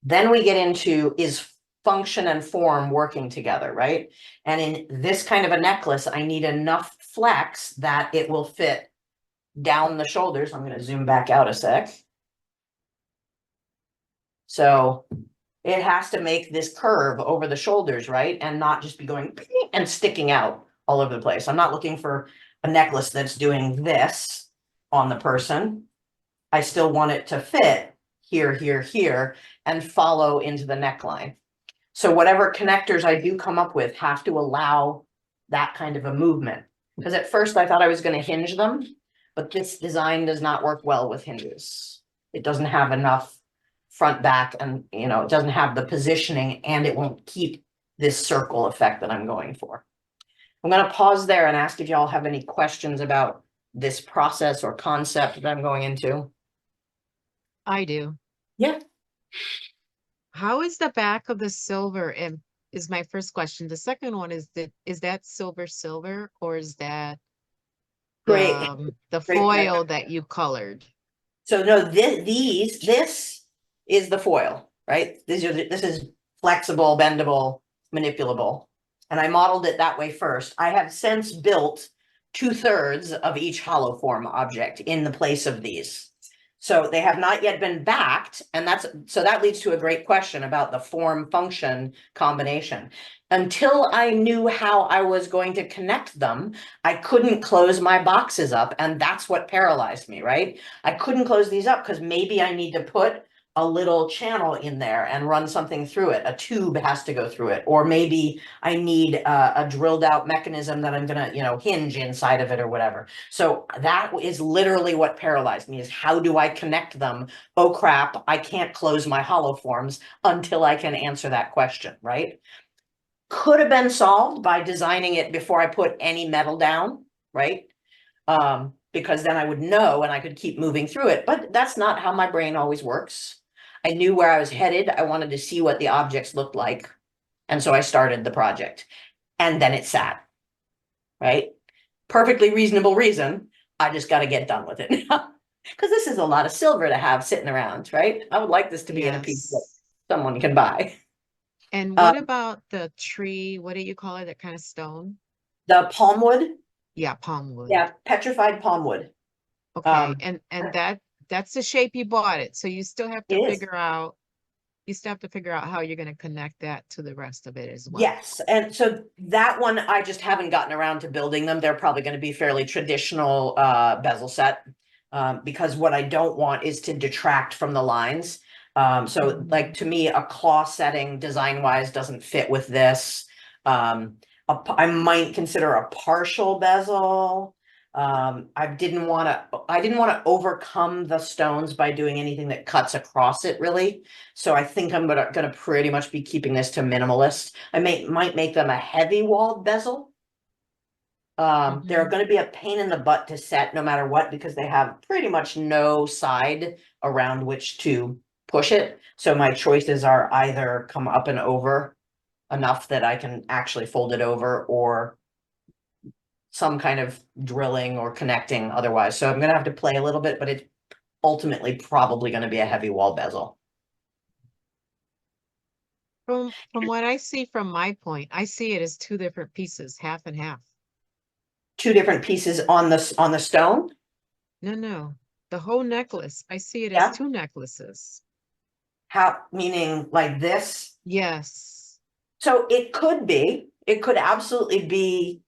[SPEAKER 1] then we get into, is function and form working together, right? And in this kind of a necklace, I need enough flex that it will fit down the shoulders. I'm going to zoom back out a sec. So it has to make this curve over the shoulders, right? And not just be going and sticking out all over the place. I'm not looking for a necklace that's doing this on the person. I still want it to fit here, here, here, and follow into the neckline. So whatever connectors I do come up with have to allow that kind of a movement. Because at first I thought I was going to hinge them, but this design does not work well with hinges. It doesn't have enough front, back, and it doesn't have the positioning, and it won't keep this circle effect that I'm going for. I'm going to pause there and ask if y'all have any questions about this process or concept that I'm going into.
[SPEAKER 2] I do.
[SPEAKER 1] Yeah.
[SPEAKER 2] How is the back of the silver? And is my first question. The second one is that silver, or is that
[SPEAKER 1] Great.
[SPEAKER 2] the
[SPEAKER 1] Great
[SPEAKER 2] foil that you colored?
[SPEAKER 1] So no, this is the foil, right? This is flexible, bendable, manipulable. And I modeled it that way first. I have since built 2/3 of each hollow form object in the place of these. So they have not yet been backed, and that leads to a great question about the form function combination. Until I knew how I was going to connect them, I couldn't close my boxes up, and that's what paralyzed me, right? I couldn't close these up because maybe I need to put a little channel in there and run something through it. A tube has to go through it, or maybe I need a drilled out mechanism that I'm gonna, hinge inside of it or whatever. So that is literally what paralyzed me, is how do I connect them? Oh crap, I can't close my hollow forms until I can answer that question, right? Could have been solved by designing it before I put any metal down, right? Because then I would know and I could keep moving through it, but that's not how my brain always works. I knew where I was headed. I wanted to see what the objects looked like. And so I started the project, and then it sat, right? Perfectly reasonable reason. I just got to get done with it now, because this is a lot of silver to have sitting around, right? I would like this to be in a piece that someone can buy.
[SPEAKER 2] And what about the tree? What do you call it? That kind of stone?
[SPEAKER 1] The palm wood?
[SPEAKER 2] Yeah, palm wood.
[SPEAKER 1] Yeah, petrified palm wood.
[SPEAKER 2] Okay, and that's the shape you bought it. So you still have to figure out how you're going to connect that to the rest of it as well.
[SPEAKER 1] Yes, and so that one, I just haven't gotten around to building them. They're probably going to be fairly traditional bezel set, because what I don't want is to detract from the lines. So like, to me, a claw setting design wise doesn't fit with this. I might consider a partial bezel. I didn't want to overcome the stones by doing anything that cuts across it really. So I think I'm gonna pretty much be keeping this to minimalist. Might make them a heavy walled bezel. They're going to be a pain in the butt to set no matter what, because they have pretty much no side around which to push it. So my choices are either come up and over enough that I can actually fold it over, or some kind of drilling or connecting otherwise. So I'm going to have to play a little bit, but it's ultimately probably going to be a heavy wall bezel.
[SPEAKER 2] From what I see from my point, I see it as two different pieces, half and half.
[SPEAKER 1] Two different pieces on the stone.
[SPEAKER 2] No, the whole necklace, I see it
[SPEAKER 1] Yeah.
[SPEAKER 2] as two necklaces.
[SPEAKER 1] How, meaning like this?
[SPEAKER 2] Yes.
[SPEAKER 1] So it could absolutely be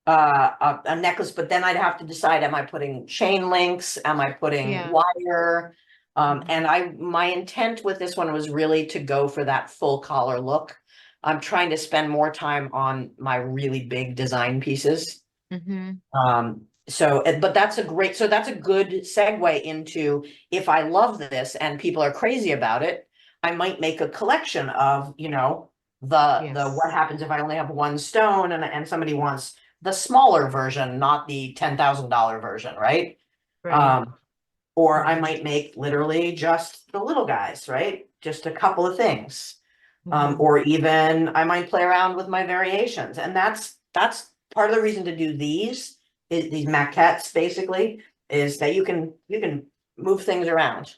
[SPEAKER 1] a necklace, but then I'd have to decide, am I putting chain links? Am I putting
[SPEAKER 2] Yeah.
[SPEAKER 1] wire? And my intent with this one was really to go for that full collar look. I'm trying to spend more time on my really big design pieces. But that's a good segue into, if I love this and people are crazy about it, I might make a collection of, the
[SPEAKER 2] Yes.
[SPEAKER 1] what happens if I only have one stone and somebody wants the smaller version, not the $10,000 version, right?
[SPEAKER 2] Right.
[SPEAKER 1] Or I might make literally just the little guys, right? Just a couple of things. Or even I might play around with my variations. And that's part of the reason to do these maquettes basically, is that you can move things around.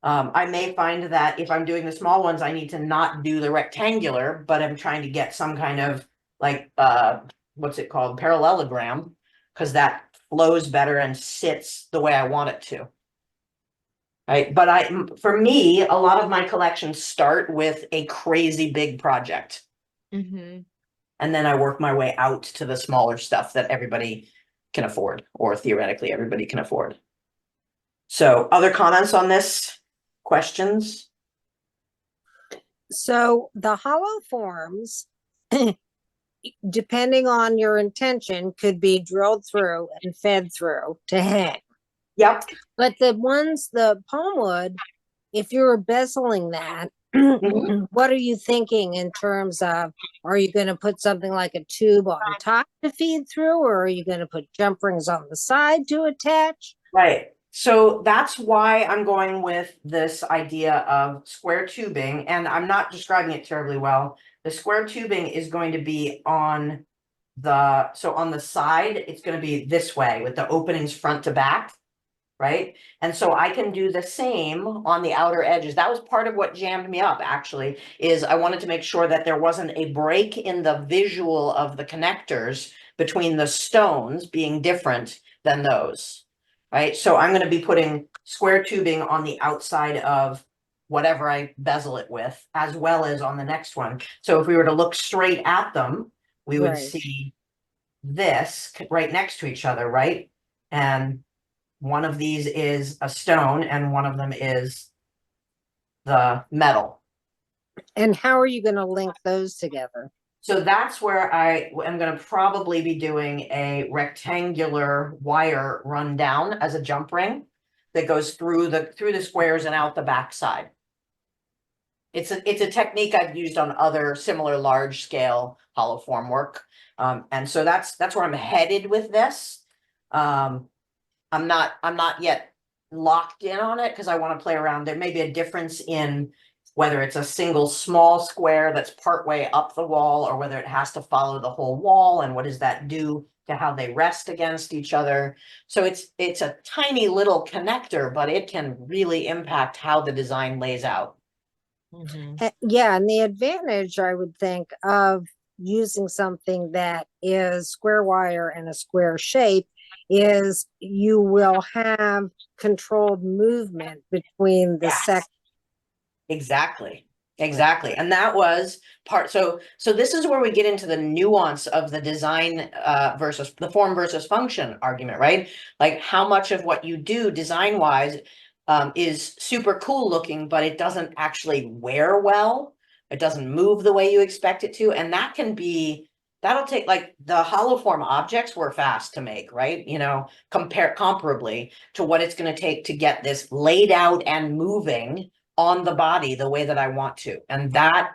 [SPEAKER 1] I may find that if I'm doing the small ones, I need to not do the rectangular, but I'm trying to get some kind of like, what's it called? Parallelogram, because that flows better and sits the way I want it to. Right. But for me, a lot of my collections start with a crazy big project. And then I work my way out to the smaller stuff that everybody can afford, or theoretically everybody can afford. So other comments on this? Questions?
[SPEAKER 4] So the hollow forms, depending on your intention, could be drilled through and fed through to hang.
[SPEAKER 1] Yep.
[SPEAKER 4] But the palm wood, if you're bezeling that, what are you thinking in terms of, are you going to put something like a tube on top to feed through, or are you going to put jump rings on the side to attach?
[SPEAKER 1] Right. So that's why I'm going with this idea of square tubing, and I'm not describing it terribly well. The square tubing is going to be on the side, it's going to be this way with the openings front to back. Right. And so I can do the same on the outer edges. That was part of what jammed me up, actually, is I wanted to make sure that there wasn't a break in the visual of the connectors between the stones being different than those. Right. So I'm going to be putting square tubing on the outside of whatever I bezel it with, as well as on the next one. So if we were to look straight at them, we would see this right next to each other. Right. And one of these is a stone and one of them is the metal.
[SPEAKER 4] And how are you going to link those together?
[SPEAKER 1] So that's where I am going to probably be doing a rectangular wire run down as a jump ring that goes through the squares and out the back side. It's a technique I've used on other similar large scale hollow form work. And so that's where I'm headed with this. I'm not yet locked in on it because I want to play around. There may be a difference in whether it's a single small square that's partway up the wall, or whether it has to follow the whole wall, and what does that do to how they rest against each other. So it's a tiny little connector, but it can really impact how the design lays out.
[SPEAKER 4] Yeah, and the advantage, I would think, of using something that is square wire and a square shape is you will have controlled movement between the sections.
[SPEAKER 1] Exactly. And that was part. So this is where we get into the nuance of the design versus the form versus function argument, right? Like how much of what you do design wise is super cool looking, but it doesn't actually wear well. It doesn't move the way you expect it to. And that can be that'll take, like, the hollow form objects were fast to make, right? You know, comparably to what it's going to take to get this laid out and moving on the body the way that I want to. And that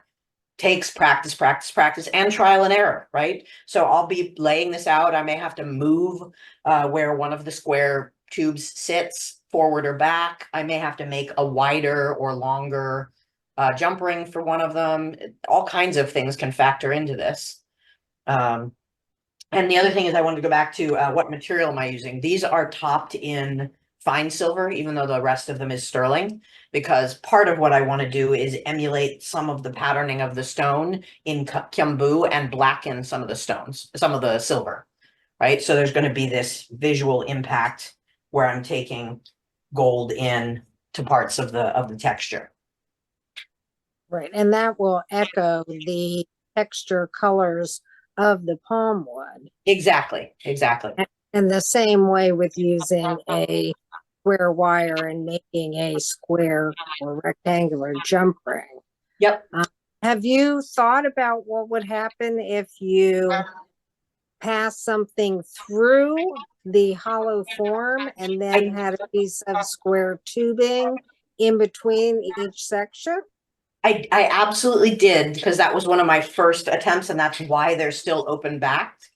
[SPEAKER 1] takes practice, practice, practice, and trial and error, right? So I'll be laying this out. I may have to move where one of the square tubes sits forward or back. I may have to make a wider or longer jump ring for one of them. All kinds of things can factor into this. And the other thing is I wanted to go back to what material am I using? These are topped in fine silver, even though the rest of them is sterling, because part of what I want to do is emulate some of the patterning of the stone in A.B.o.U.T and blacken some of the stones, some of the silver, right? So there's going to be this visual impact where I'm taking gold in to parts of the texture.
[SPEAKER 4] Right, and that will echo the texture colors of the palm wood.
[SPEAKER 1] Exactly, exactly.
[SPEAKER 4] And the same way with using a square wire and making a square or rectangular jump ring.
[SPEAKER 1] Yep.
[SPEAKER 4] Have you thought about what would happen if you pass something through the hollow form and then had a piece of square tubing in between each section?
[SPEAKER 1] I absolutely did, because that was one of my first attempts, and that's why they're still open backed.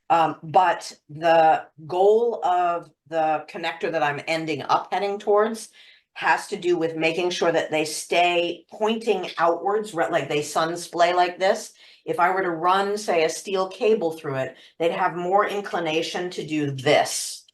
[SPEAKER 1] But the goal of the connector that I'm ending up heading towards has to do with making sure that they stay pointing outwards, like they sun splay like this. If I were to run, say, a steel cable through it, they'd have more inclination to do this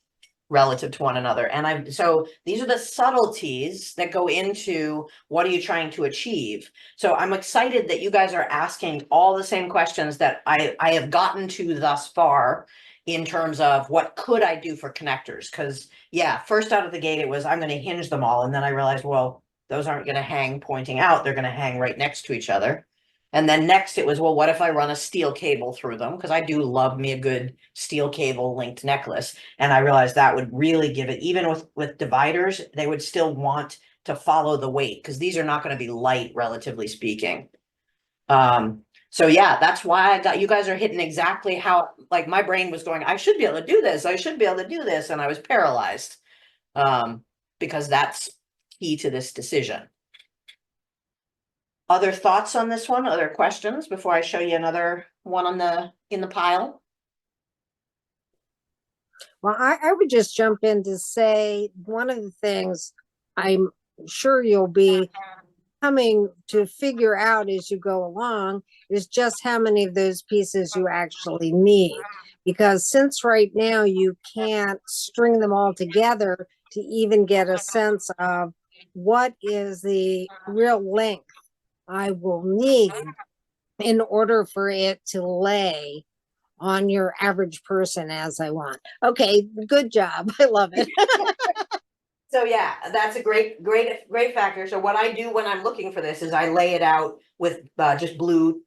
[SPEAKER 1] relative to one another. And so these are the subtleties that go into what are you trying to achieve. So I'm excited that you guys are asking all the same questions that I have gotten to thus far in terms of what could I do for connectors? Because yeah, first out of the gate, it was, I'm going to hinge them all. And then I realized, well, those aren't going to hang pointing out. They're going to hang right next to each other. And then next it was, well, what if I run a steel cable through them? Because I do love me a good steel cable linked necklace. And I realized that would really give it, even with dividers, they would still want to follow the weight, because these are not going to be light, relatively speaking. So yeah, that's why I got, you guys are hitting exactly how, like, my brain was going, I should be able to do this. I should be able to do this. And I was paralyzed because that's key to this decision. Other thoughts on this one? Other questions before I show you another one in the pile?
[SPEAKER 4] Well, I would just jump in to say one of the things I'm sure you'll be coming to figure out as you go along is just how many of those pieces you actually need. Because since right now you can't string them all together to even get a sense of what is the real length I will need in order for it to lay on your average person as I want. Okay, good job. I love it.
[SPEAKER 1] So yeah, that's a great factor. So what I do when I'm looking for this is I lay it out with just blue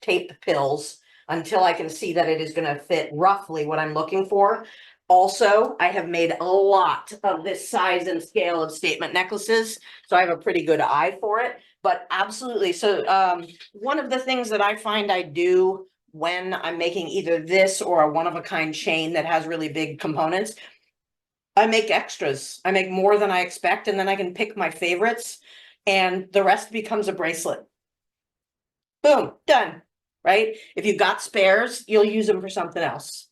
[SPEAKER 1] tape pills until I can see that it is going to fit roughly what I'm looking for. Also, I have made a lot of this size and scale of statement necklaces, so I have a pretty good eye for it. But absolutely, so one of the things that I find I do when I'm making either this or a one-of-a-kind chain that has really big components, I make extras. I make more than I expect, and then I can pick my favorites, and the rest becomes a bracelet. Boom, done, right? If you've got spares, you'll use them for something else.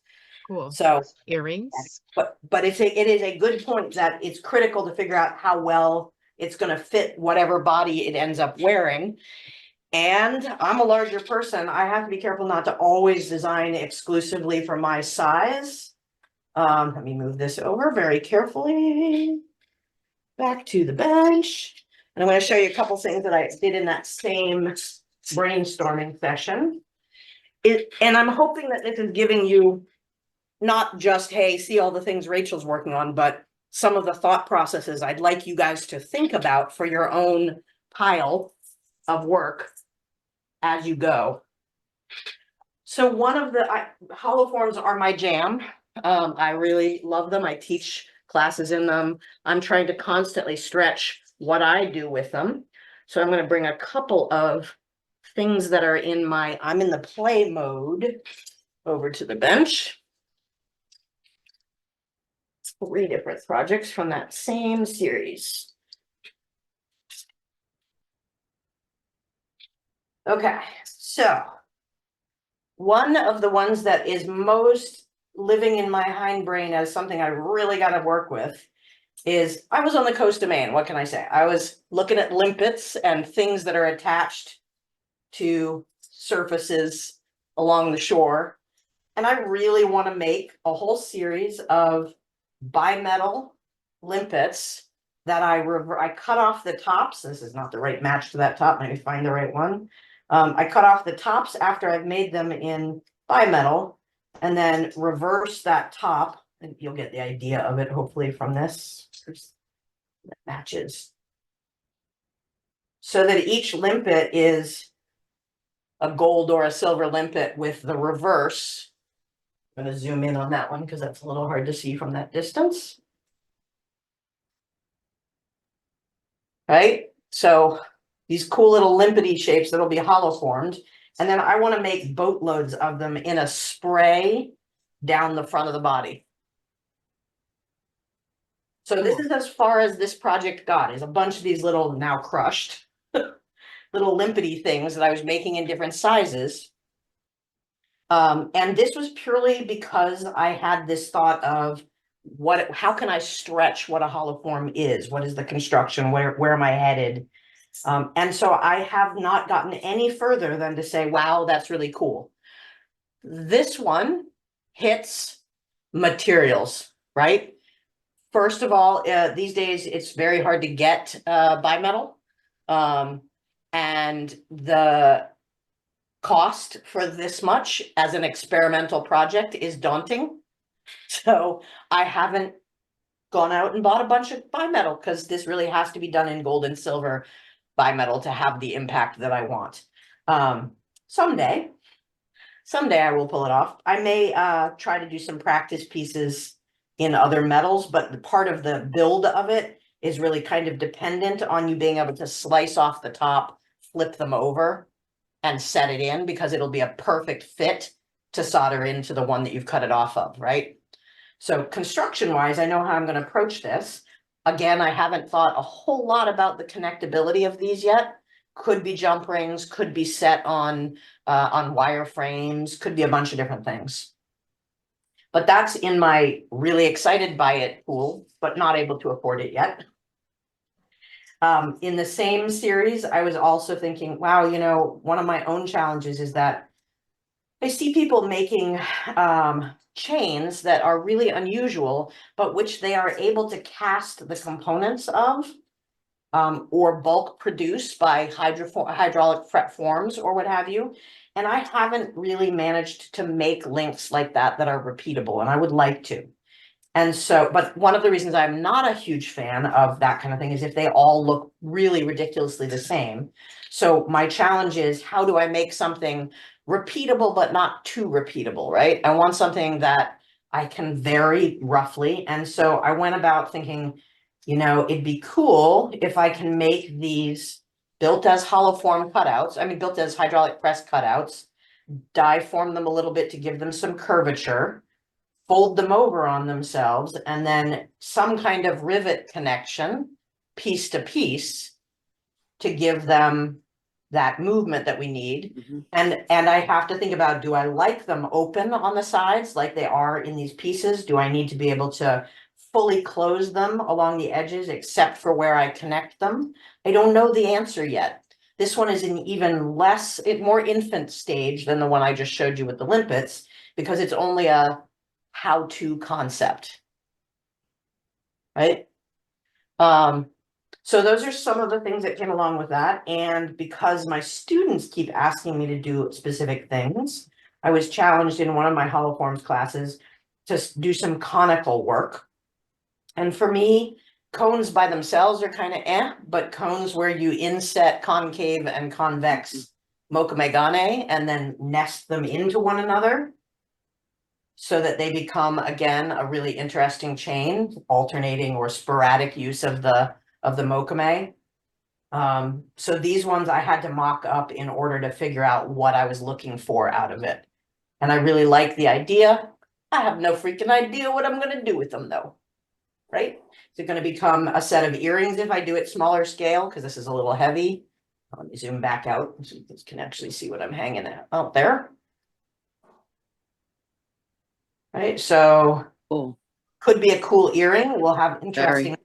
[SPEAKER 2] Cool.
[SPEAKER 1] So
[SPEAKER 2] Earrings.
[SPEAKER 1] but it is a good point that it's critical to figure out how well it's going to fit whatever body it ends up wearing. And I'm a larger person. I have to be careful not to always design exclusively for my size. Let me move this over very carefully back to the bench. And I'm going to show you a couple things that I did in that same brainstorming session. And I'm hoping that this is giving you not just, hey, see all the things Rachel's working on, but some of the thought processes I'd like you guys to think about for your own pile of work as you go. So one of the hollow forms are my jam. I really love them. I teach classes in them. I'm trying to constantly stretch what I do with them. So I'm going to bring a couple of things that are in my, I'm in the play mode, over to the bench. 3 different projects from that same series. Okay, so one of the ones that is most living in my hindbrain as something I really got to work with is I was on the coast of Maine. What can I say? I was looking at limpets and things that are attached to surfaces along the shore. And I really want to make a whole series of bimetal limpets that I cut off the tops. This is not the right match to that top. Let me find the right one. I cut off the tops after I've made them in bimetal and then reverse that top. And you'll get the idea of it hopefully from this. That matches. So that each limpet is a gold or a silver limpet with the reverse. I'm going to zoom in on that one because that's a little hard to see from that distance. Right? So these cool little limpety shapes that'll be hollow formed. And then I want to make boatloads of them in a spray down the front of the body. So this is as far as this project got, is a bunch of these little, now crushed, little limpety things that I was making in different sizes. And this was purely because I had this thought of how can I stretch what a hollow form is? What is the construction? Where am I headed? And so I have not gotten any further than to say, wow, that's really cool. This one hits materials, right? First of all, these days it's very hard to get bimetal. And the cost for this much as an experimental project is daunting. So I haven't gone out and bought a bunch of bimetal because this really has to be done in gold and silver bimetal to have the impact that I want. Someday I will pull it off. I may try to do some practice pieces in other metals, but part of the build of it is really kind of dependent on you being able to slice off the top, flip them over, and set it in because it'll be a perfect fit to solder into the one that you've cut it off of, right? So construction wise, I know how I'm going to approach this. Again, I haven't thought a whole lot about the connectability of these yet. Could be jump rings, could be set on wire frames, could be a bunch of different things. But that's in my really excited by it pool, but not able to afford it yet. In the same series, I was also thinking, wow, you know, one of my own challenges is that I see people making chains that are really unusual, but which they are able to cast the components of or bulk produce by hydraulic fret forms or what have you. And I haven't really managed to make links like that are repeatable, and I would like to. And so, but one of the reasons I'm not a huge fan of that kind of thing is if they all look really ridiculously the same. So my challenge is, how do I make something repeatable, but not too repeatable, right? I want something that I can vary roughly. And so I went about thinking, you know, it'd be cool if I can make these built as hollow form cutouts. I mean, built as hydraulic press cutouts, die form them a little bit to give them some curvature, fold them over on themselves, and then some kind of rivet connection, piece to piece, to give them that movement that we need.
[SPEAKER 6] Mm-hmm.
[SPEAKER 1] And I have to think about, do I like them open on the sides like they are in these pieces? Do I need to be able to fully close them along the edges except for where I connect them? I don't know the answer yet. This one is an even more infant stage than the one I just showed you with the limpets, because it's only a how-to concept, right? So those are some of the things that came along with that. And because my students keep asking me to do specific things, I was challenged in one of my hollow forms classes to do some conical work. And for me, cones by themselves are kind of but cones where you inset concave and convex mokume-gane and then nest them into one another, so that they become, again, a really interesting chain, alternating or sporadic use of the mokume. So these ones I had to mock up in order to figure out what I was looking for out of it. And I really like the idea. I have no freaking idea what I'm gonna do with them though. Right? Is it gonna become a set of earrings if I do it smaller scale? Because this is a little heavy. Let me zoom back out so you guys can actually see what I'm hanging at out there. Right, so
[SPEAKER 6] Cool.
[SPEAKER 1] could be a cool earring. We'll have
[SPEAKER 6] Very.
[SPEAKER 1] interesting.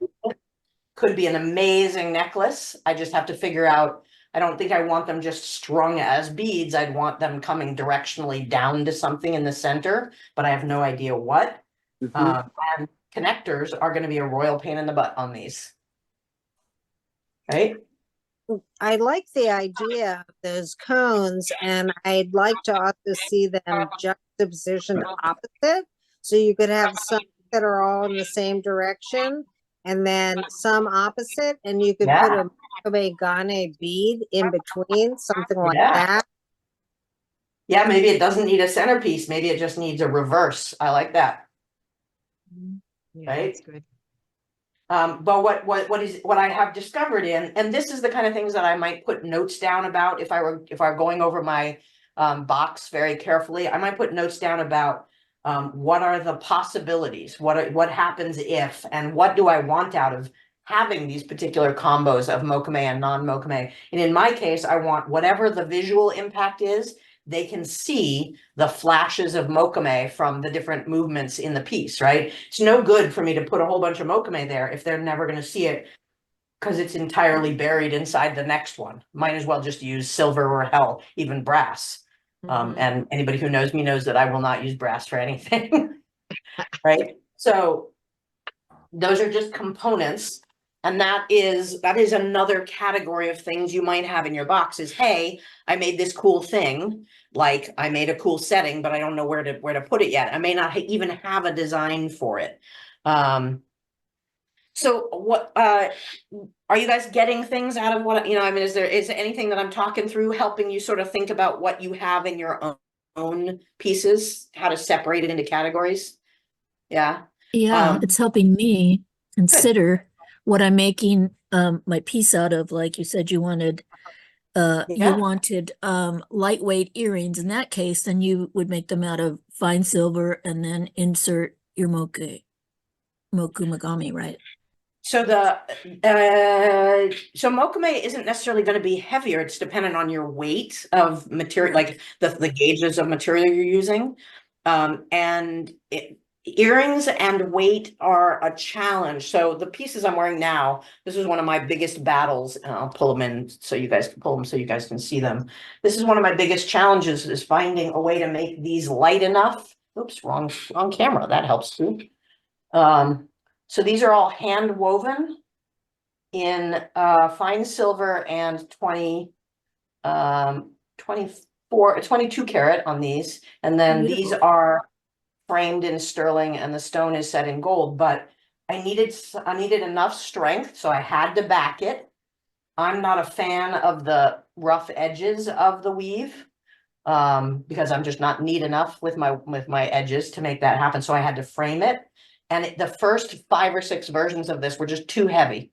[SPEAKER 1] Could be an amazing necklace. I just have to figure out. I don't think I want them just strung as beads. I'd want them coming directionally down to something in the center, but I have no idea what.
[SPEAKER 6] Mhm.
[SPEAKER 1] And connectors are going to be a royal pain in the butt on these. Right?
[SPEAKER 4] I like the idea of those cones, and I'd like to also see them juxtapositioned opposite. So you could have some that are all in the same direction, and then some opposite, and you could put
[SPEAKER 1] Yeah.
[SPEAKER 4] a Gane bead in between, something like
[SPEAKER 1] Yeah.
[SPEAKER 4] that.
[SPEAKER 1] Yeah, maybe it doesn't need a centerpiece. Maybe it just needs a reverse. I like that.
[SPEAKER 2] Yeah,
[SPEAKER 1] Right?
[SPEAKER 2] that's good.
[SPEAKER 1] But what I have discovered and this is the kind of things that I might put notes down about if I were going over my box very carefully. I might put notes down about what are the possibilities, what happens if, and what do I want out of having these particular combos of mokume and non-mokume. And in my case, I want whatever the visual impact is, they can see the flashes of mokume from the different movements in the piece, right? It's no good for me to put a whole bunch of mokume there if they're never going to see it because it's entirely buried inside the next one. Might as well just use silver or hell, even brass.
[SPEAKER 2] Mhm.
[SPEAKER 1] And anybody who knows me knows that I will not use brass for anything, right? So those are just components. And that is another category of things you might have in your box is, hey, I made this cool thing. Like I made a cool setting, but I don't know where to put it yet. I may not even have a design for it. So what, are you guys getting things out of what, I mean, is there anything that I'm talking through helping you sort of think about what you have in your own pieces, how to separate it into categories? Yeah.
[SPEAKER 3] Yeah, it's helping me consider what I'm making my piece out of. Like you said, you wanted
[SPEAKER 1] Yeah.
[SPEAKER 3] lightweight earrings. In that case, then you would make them out of fine silver and then insert your mokumagami, right?
[SPEAKER 1] So so mokume isn't necessarily going to be heavier. It's dependent on your weight of material, like the gauges of material you're using. Earrings and weight are a challenge. So the pieces I'm wearing now, this is one of my biggest battles, and I'll pull them in so you guys can pull them so you guys can see them. This is one of my biggest challenges is finding a way to make these light enough. Oops, wrong camera. That helps too. So these are all hand woven in fine silver and 22 karat on these. And then these
[SPEAKER 3] Beautiful.
[SPEAKER 1] are framed in sterling and the stone is set in gold, but I needed enough strength, so I had to back it. I'm not a fan of the rough edges of the weave because I'm just not neat enough with my edges to make that happen. So I had to frame it. And the first 5 or 6 versions of this were just too heavy.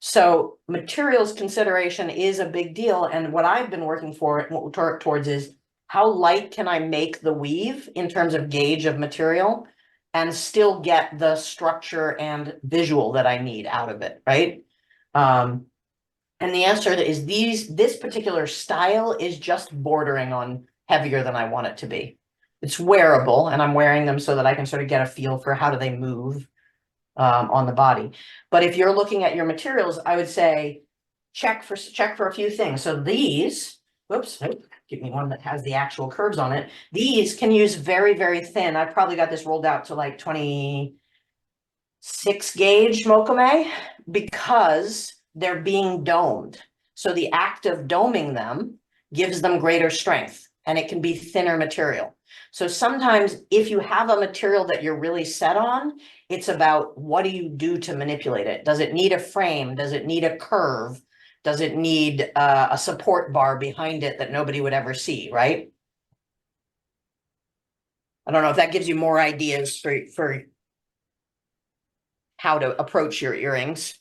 [SPEAKER 1] So materials consideration is a big deal. And what I've been working towards is how light can I make the weave in terms of gauge of material and still get the structure and visual that I need out of it, right? And the answer is this particular style is just bordering on heavier than I want it to be. It's wearable and I'm wearing them so that I can sort of get a feel for how do they move on the body. But if you're looking at your materials, I would say check for a few things. So these, whoops, give me one that has the actual curves on it. These can use very, very thin. I've probably got this rolled out to like 26 gauge mokume because they're being domed. So the act of doming them gives them greater strength and it can be thinner material. So sometimes if you have a material that you're really set on, it's about what do you do to manipulate it? Does it need a frame? Does it need a curve? Does it need a support bar behind it that nobody would ever see, right? I don't know if that gives you more ideas for how to approach your earrings.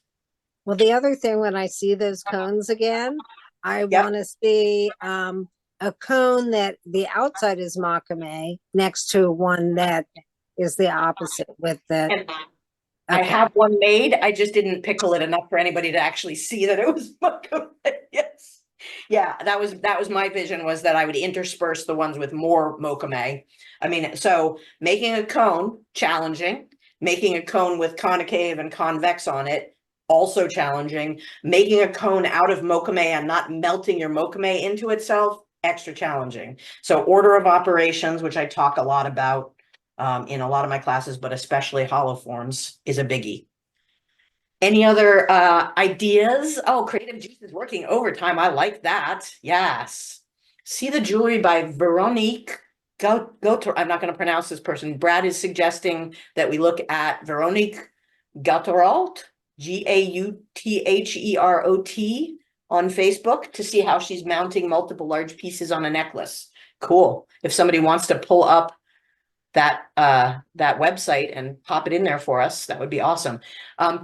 [SPEAKER 4] Well, the other thing, when I see those cones again, I want to see a cone that the outside is makame next to one that is the opposite with the.
[SPEAKER 1] And I have one made. I just didn't pickle it enough for anybody to actually see that it was makame. Yes. Yeah, that was my vision, was that I would intersperse the ones with more makame. I mean, so making a cone, challenging. Making a cone with concave and convex on it, also challenging. Making a cone out of makame and not melting your makame into itself, extra challenging. So order of operations, which I talk a lot about in a lot of my classes, but especially hollow forms, is a biggie. Any other ideas? Oh, Creative Juice is working overtime. I like that. Yes. See the Jewelry by Veronique. Go to, I'm not going to pronounce this person. Brad is suggesting that we look at Veronique Gauterot, Gauterot, on Facebook to see how she's mounting multiple large pieces on a necklace. Cool. If somebody wants to pull up that website and pop it in there for us, that would be awesome.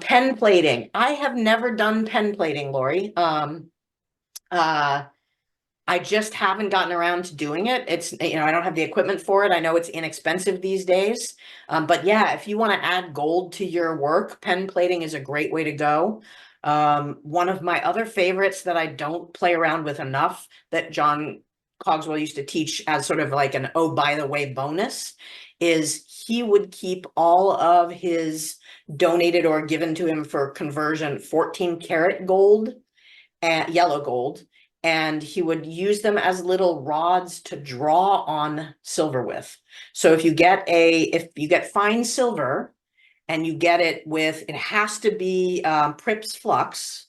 [SPEAKER 1] Pen plating. I have never done pen plating, Lori. I just haven't gotten around to doing it. It's, I don't have the equipment for it. I know it's inexpensive these days. But yeah, if you want to add gold to your work, pen plating is a great way to go. One of my other favorites that I don't play around with enough, that John Cogswell used to teach as sort of like an, oh, by the way, bonus, is he would keep all of his donated or given to him for conversion 14 karat gold and yellow gold, and he would use them as little rods to draw on silver with. So if you get fine silver and you get it with, it has to be Prips flux,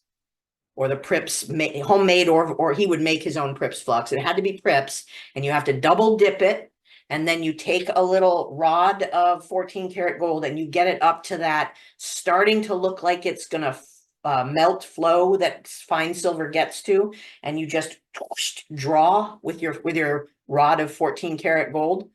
[SPEAKER 1] or the Prips homemade, or he would make his own Prips flux. It had to be Prips, and you have to double dip it. And then you take a little rod of 14 karat gold and you get it up to that starting to look like it's going to melt flow that fine silver gets to, and you just draw with your rod of 14 karat gold.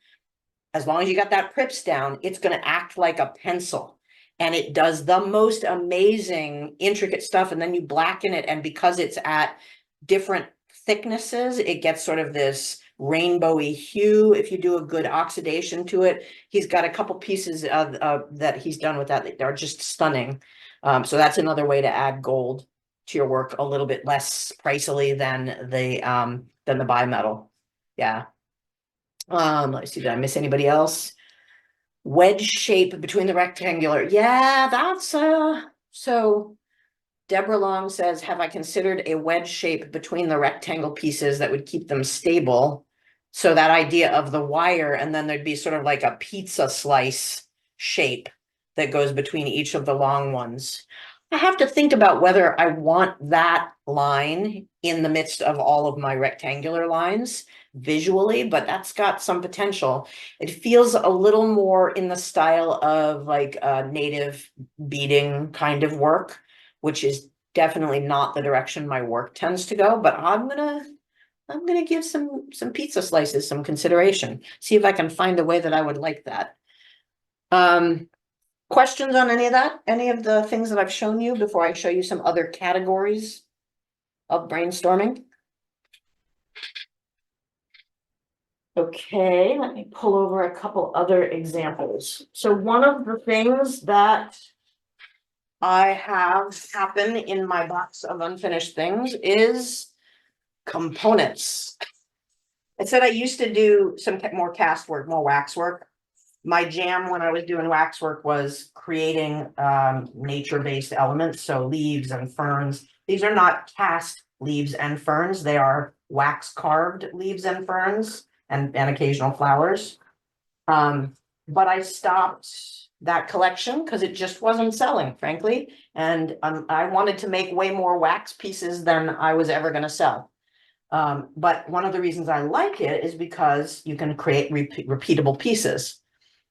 [SPEAKER 1] As long as you got that Prips down, it's going to act like a pencil, and it does the most amazing intricate stuff. And then you blacken it, and because it's at different thicknesses, it gets sort of this rainbowy hue if you do a good oxidation to it. He's got a couple pieces that he's done with that are just stunning. So that's another way to add gold to your work, a little bit less pricily than the bimetal. Yeah. Let's see, did I miss anybody else? Wedge shape between the rectangular. Yeah, that's so Deborah Long says, have I considered a wedge shape between the rectangle pieces that would keep them stable? So that idea of the wire, and then there'd be sort of like a pizza slice shape that goes between each of the long ones. I have to think about whether I want that line in the midst of all of my rectangular lines visually, but that's got some potential. It feels a little more in the style of like a native beading kind of work, which is definitely not the direction my work tends to go, but I'm gonna give some pizza slices some consideration. See if I can find a way that I would like that. Questions on any of that? Any of the things that I've shown you before I show you some other categories of brainstorming? Okay, let me pull over a couple other examples. So one of the things that I have happen in my box of unfinished things is components. I said I used to do some more cast work, more wax work. My jam when I was doing wax work was creating nature-based elements, so leaves and ferns. These are not cast leaves and ferns, they are wax carved leaves and ferns and occasional flowers. But I stopped that collection because it just wasn't selling, frankly. And I wanted to make way more wax pieces than I was ever going to sell. But one of the reasons I like it is because you can create repeatable pieces.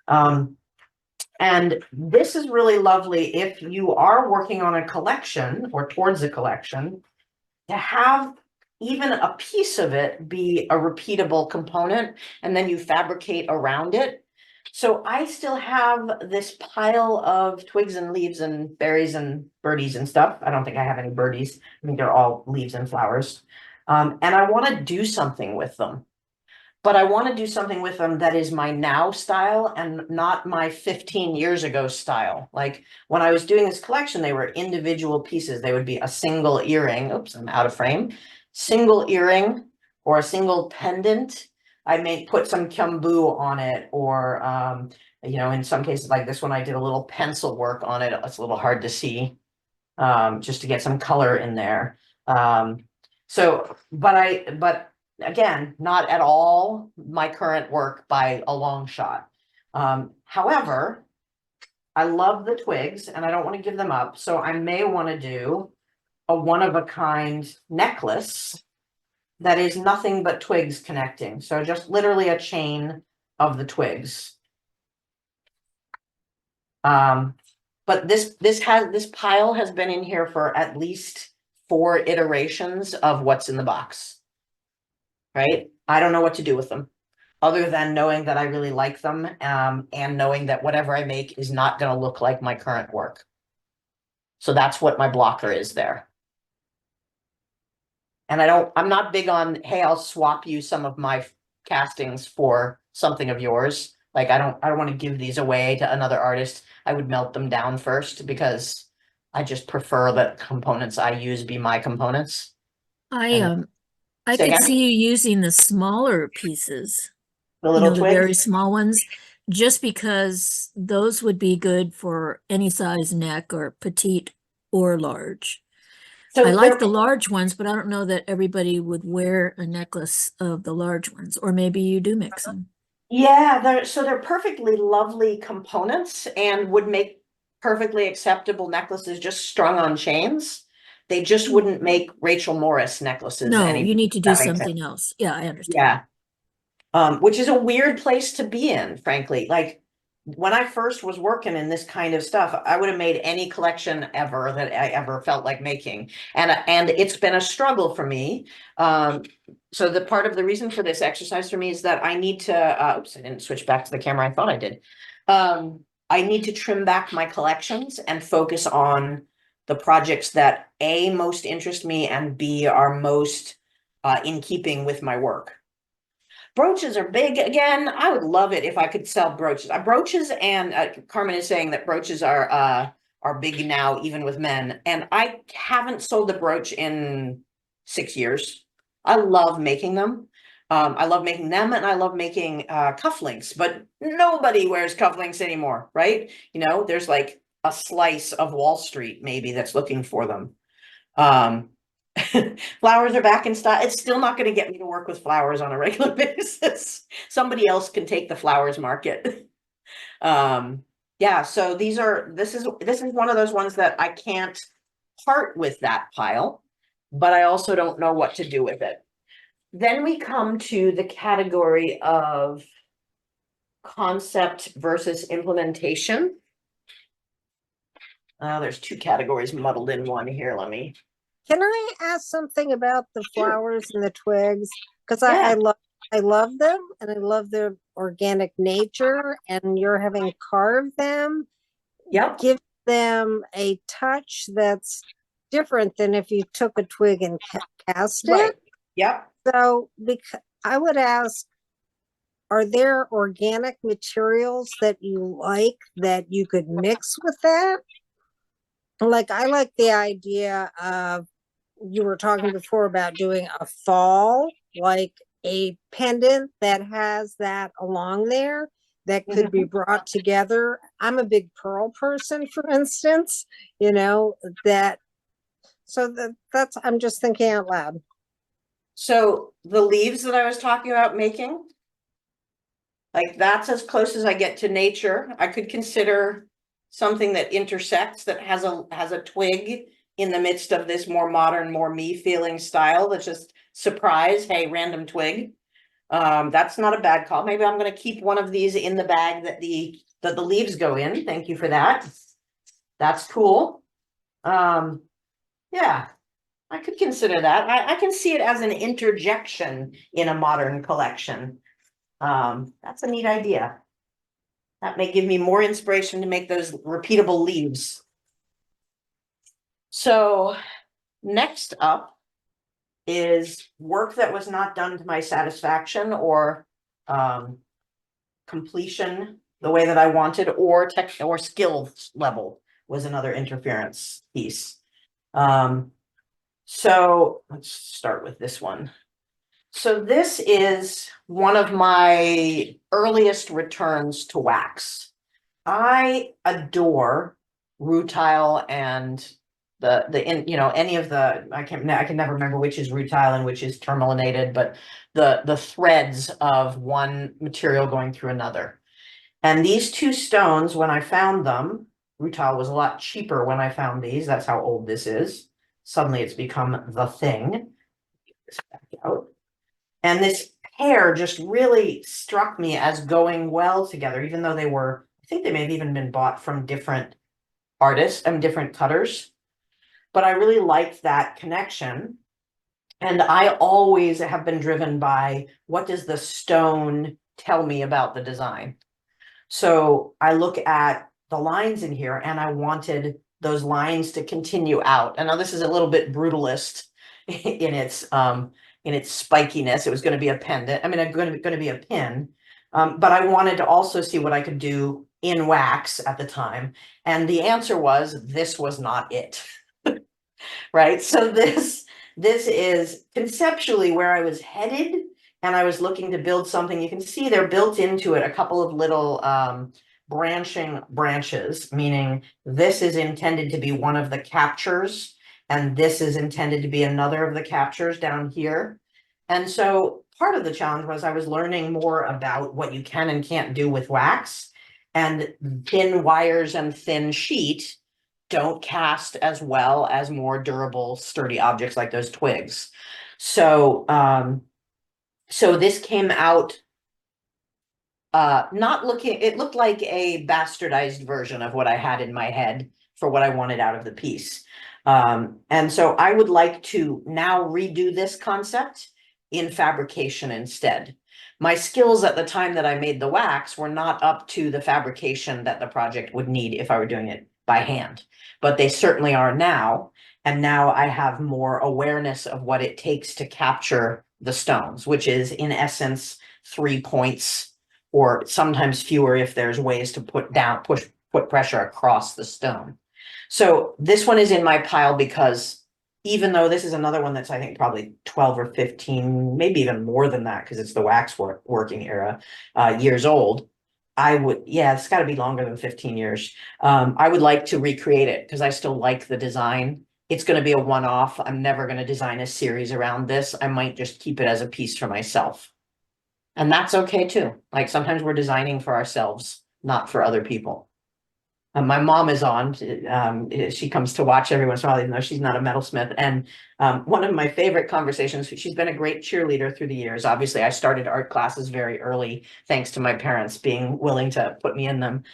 [SPEAKER 1] And this is really lovely if you are working on a collection or towards a collection, to have even a piece of it be a repeatable component, and then you fabricate around it. So I still have this pile of twigs and leaves and berries and birdies and stuff. I don't think I have any birdies. I think they're all leaves and flowers. And I want to do something with them. But I want to do something with them that is my now style and not my 15 years ago style. Like when I was doing this collection, they were individual pieces. They would be a single earring. Oops, I'm out of frame. Single earring or a single pendant. I may put some kambu on it, or you know, in some cases like this one, I did a little pencil work on it. It's a little hard to see, just to get some color in there. But again, not at all my current work by a long shot. However, I love the twigs and I don't want to give them up. So I may want to do a one-of-a-kind necklace that is nothing but twigs connecting. So just literally a chain of the twigs. But this pile has been in here for at least 4 iterations of what's in the box. Right? I don't know what to do with them, other than knowing that I really like them, and knowing that whatever I make is not going to look like my current work. So that's what my blocker is there. And I'm not big on, hey, I'll swap you some of my castings for something of yours. Like I don't want to give these away to another artist. I would melt them down first because I just prefer that components I use be my components.
[SPEAKER 3] I
[SPEAKER 1] Say
[SPEAKER 3] could
[SPEAKER 1] again?
[SPEAKER 3] see you using the smaller pieces,
[SPEAKER 1] The
[SPEAKER 3] you
[SPEAKER 1] little
[SPEAKER 3] know, the
[SPEAKER 1] twigs?
[SPEAKER 3] very small ones, just because those would be good for any size neck, or petite or large.
[SPEAKER 1] So
[SPEAKER 3] I like
[SPEAKER 1] they're
[SPEAKER 3] the large ones, but I don't know that everybody would wear a necklace of the large ones, or maybe you do mix them.
[SPEAKER 1] Yeah, they're perfectly lovely components and would make perfectly acceptable necklaces just strung on chains. They just wouldn't make Rachel Morris necklaces
[SPEAKER 3] No,
[SPEAKER 1] any.
[SPEAKER 3] you need to do
[SPEAKER 1] That makes sense.
[SPEAKER 3] something else. Yeah, I understand.
[SPEAKER 1] Yeah. Which is a weird place to be in, frankly. Like when I first was working in this kind of stuff, I would have made any collection ever that I ever felt like making. And it's been a struggle for me. So the part of the reason for this exercise for me is that I need to, oops, I didn't switch back to the camera. I thought I did. I need to trim back my collections and focus on the projects that A, most interest me, and B, are most in keeping with my work. Brooches are big again. I would love it if I could sell brooches. Brooches, and Carmen is saying that brooches are big now, even with men. And I haven't sold a brooch in 6 years. I love making them. I love making them, and I love making cufflinks, but nobody wears cufflinks anymore, right? You know, there's like a slice of Wall Street maybe that's looking for them. Flowers are back in style. It's still not going to get me to work with flowers on a regular basis. Somebody else can take the flowers market. Yeah, so this is one of those ones that I can't part with that pile, but I also don't know what to do with it. Then we come to the category of concept versus implementation. There's 2 categories muddled in one here. Let me.
[SPEAKER 4] Can I ask something about the
[SPEAKER 1] Sure.
[SPEAKER 4] flowers and the twigs? Because
[SPEAKER 1] Yeah.
[SPEAKER 4] I love them, and I love their organic nature, and you're having carved them.
[SPEAKER 1] Yep.
[SPEAKER 4] Give them a touch that's different than if you took a twig and cast
[SPEAKER 1] Right.
[SPEAKER 4] it.
[SPEAKER 1] Yep.
[SPEAKER 4] So I would ask, are there organic materials that you like that you could mix with that? Like, I like the idea of, you were talking before about doing a fall, like a pendant that has that along there that could be brought together. I'm a big pearl person, for instance, you know, that's, I'm just thinking out loud.
[SPEAKER 1] So the leaves that I was talking about making, like that's as close as I get to nature. I could consider something that intersects, that has a twig in the midst of this more modern, more me feeling style. That's just surprise, hey, random twig. That's not a bad call. Maybe I'm going to keep one of these in the bag that the leaves go in. Thank you for that. That's cool. Yeah, I could consider that. I can see it as an interjection in a modern collection. That's a neat idea. That may give me more inspiration to make those repeatable leaves. So next up is work that was not done to my satisfaction or completion the way that I wanted, or tech or skills level was another interference piece. So let's start with this one. So this is one of my earliest returns to wax. I adore rutile and any of the, I can never remember which is rutile and which is terminated, but the threads of one material going through another. And these two stones, when I found them, rutile was a lot cheaper when I found these. That's how old this is. Suddenly it's become the thing. Get this back out. And this pair just really struck me as going well together, even though they were, I think they may have even been bought from different artists and different cutters. But I really liked that connection. And I always have been driven by, what does the stone tell me about the design? So I look at the lines in here and I wanted those lines to continue out. And now this is a little bit brutalist in its spikiness. It was going to be a pendant. I mean, going to be a pin. But I wanted to also see what I could do in wax at the time. And the answer was, this was not it. Right? So this is conceptually where I was headed, and I was looking to build something. You can see they're built into it a couple of little branching branches, meaning this is intended to be one of the captures, and this is intended to be another of the captures down here. And so part of the challenge was I was learning more about what you can and can't do with wax, and thin wires and thin sheet don't cast as well as more durable, sturdy objects like those twigs. So, so this came out not looking, it looked like a bastardized version of what I had in my head for what I wanted out of the piece. And so I would like to now redo this concept in fabrication instead. My skills at the time that I made the wax were not up to the fabrication that the project would need if I were doing it by hand, but they certainly are now. And now I have more awareness of what it takes to capture the stones, which is in essence 3 points, or sometimes fewer if there's ways to put pressure across the stone. So this one is in my pile because even though this is another one that's, I think, probably 12 or 15, maybe even more than that, because it's the wax working era, years old, it's got to be longer than 15 years. I would like to recreate it because I still like the design. It's going to be a one-off. I'm never going to design a series around this. I might just keep it as a piece for myself. And that's okay too. Like sometimes we're designing for ourselves, not for other people. My mom is on, she comes to watch every once in a while, even though she's not a metalsmith. And one of my favorite conversations, she's been a great cheerleader through the years. Obviously, I started art classes very early, thanks to my parents being willing to put me in them.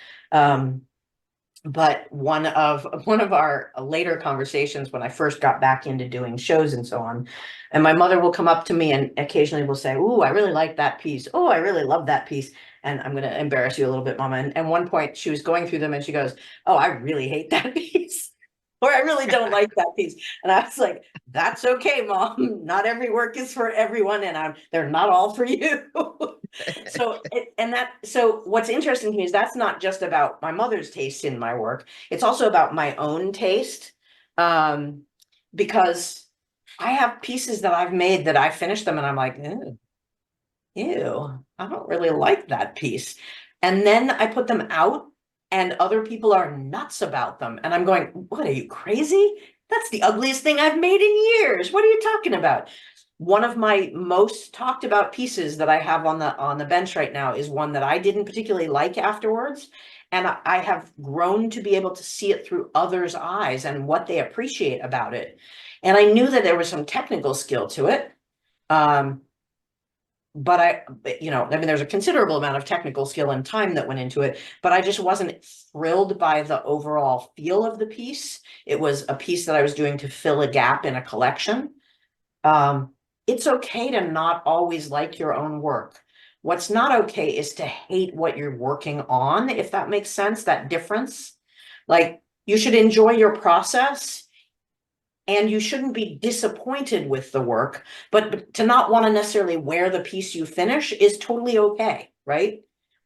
[SPEAKER 1] But one of our later conversations when I first got back into doing shows and so on, and my mother will come up to me and occasionally will say, "Ooh, I really like that piece. Oh, I really love that piece." And I'm going to embarrass you a little bit, Mama. And one point she was going through them and she goes, "Oh, I really hate that piece." Or I really don't like that piece. And I was like, that's okay, Mom. Not every work is for everyone, and they're not all for you. So what's interesting to me is that's not just about my mother's taste in my work. It's also about my own taste. Because I have pieces that I've made that I finish them and I'm like, ew, I don't really like that piece. And then I put them out and other people are nuts about them. And I'm going, what, are you crazy? That's the ugliest thing I've made in years. What are you talking about? One of my most talked about pieces that I have on the bench right now is one that I didn't particularly like afterwards. And I have grown to be able to see it through others' eyes and what they appreciate about it. And I knew that there was some technical skill to it. But I mean, there's a considerable amount of technical skill and time that went into it, but I just wasn't thrilled by the overall feel of the piece. It was a piece that I was doing to fill a gap in a collection. It's okay to not always like your own work. What's not okay is to hate what you're working on, if that makes sense, that difference. Like, you should enjoy your process and you shouldn't be disappointed with the work, but to not want to necessarily wear the piece you finish is totally okay, right?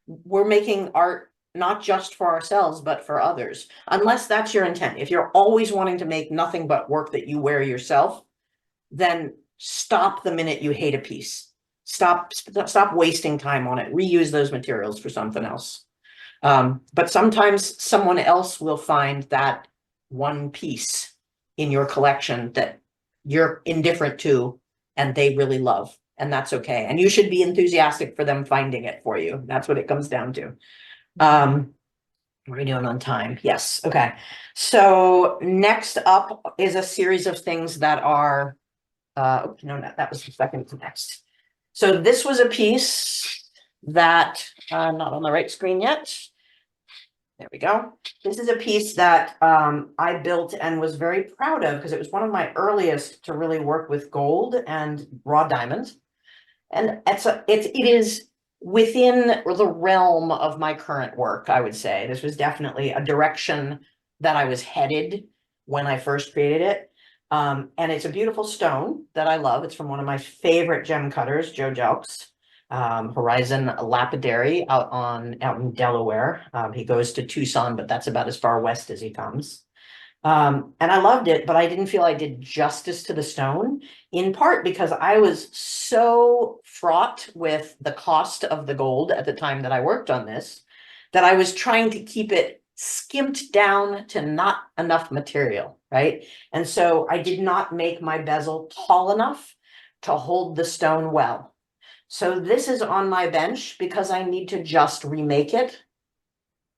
[SPEAKER 1] We're making art not just for ourselves, but for others, unless that's your intent. If you're always wanting to make nothing but work that you wear yourself, then stop the minute you hate a piece. Stop wasting time on it. Reuse those materials for something else. But sometimes someone else will find that one piece in your collection that you're indifferent to and they really love, and that's okay. And you should be enthusiastic for them finding it for you. That's what it comes down to. What are we doing on time? Yes. Okay. So next up is a series of things that are, no, that was the second to next. So this was a piece that, not on the right screen yet. There we go. This is a piece that I built and was very proud of because it was one of my earliest to really work with gold and raw diamonds. And it is within the realm of my current work, I would say. This was definitely a direction that I was headed when I first created it. And it's a beautiful stone that I love. It's from one of my favorite gem cutters, Joe Jelks. Horizon Lapidary out in Delaware. He goes to Tucson, but that's about as far west as he comes. And I loved it, but I didn't feel I did justice to the stone, in part because I was so fraught with the cost of the gold at the time that I worked on this, that I was trying to keep it skimped down to not enough material, right? And so I did not make my bezel tall enough to hold the stone well. So this is on my bench because I need to just remake it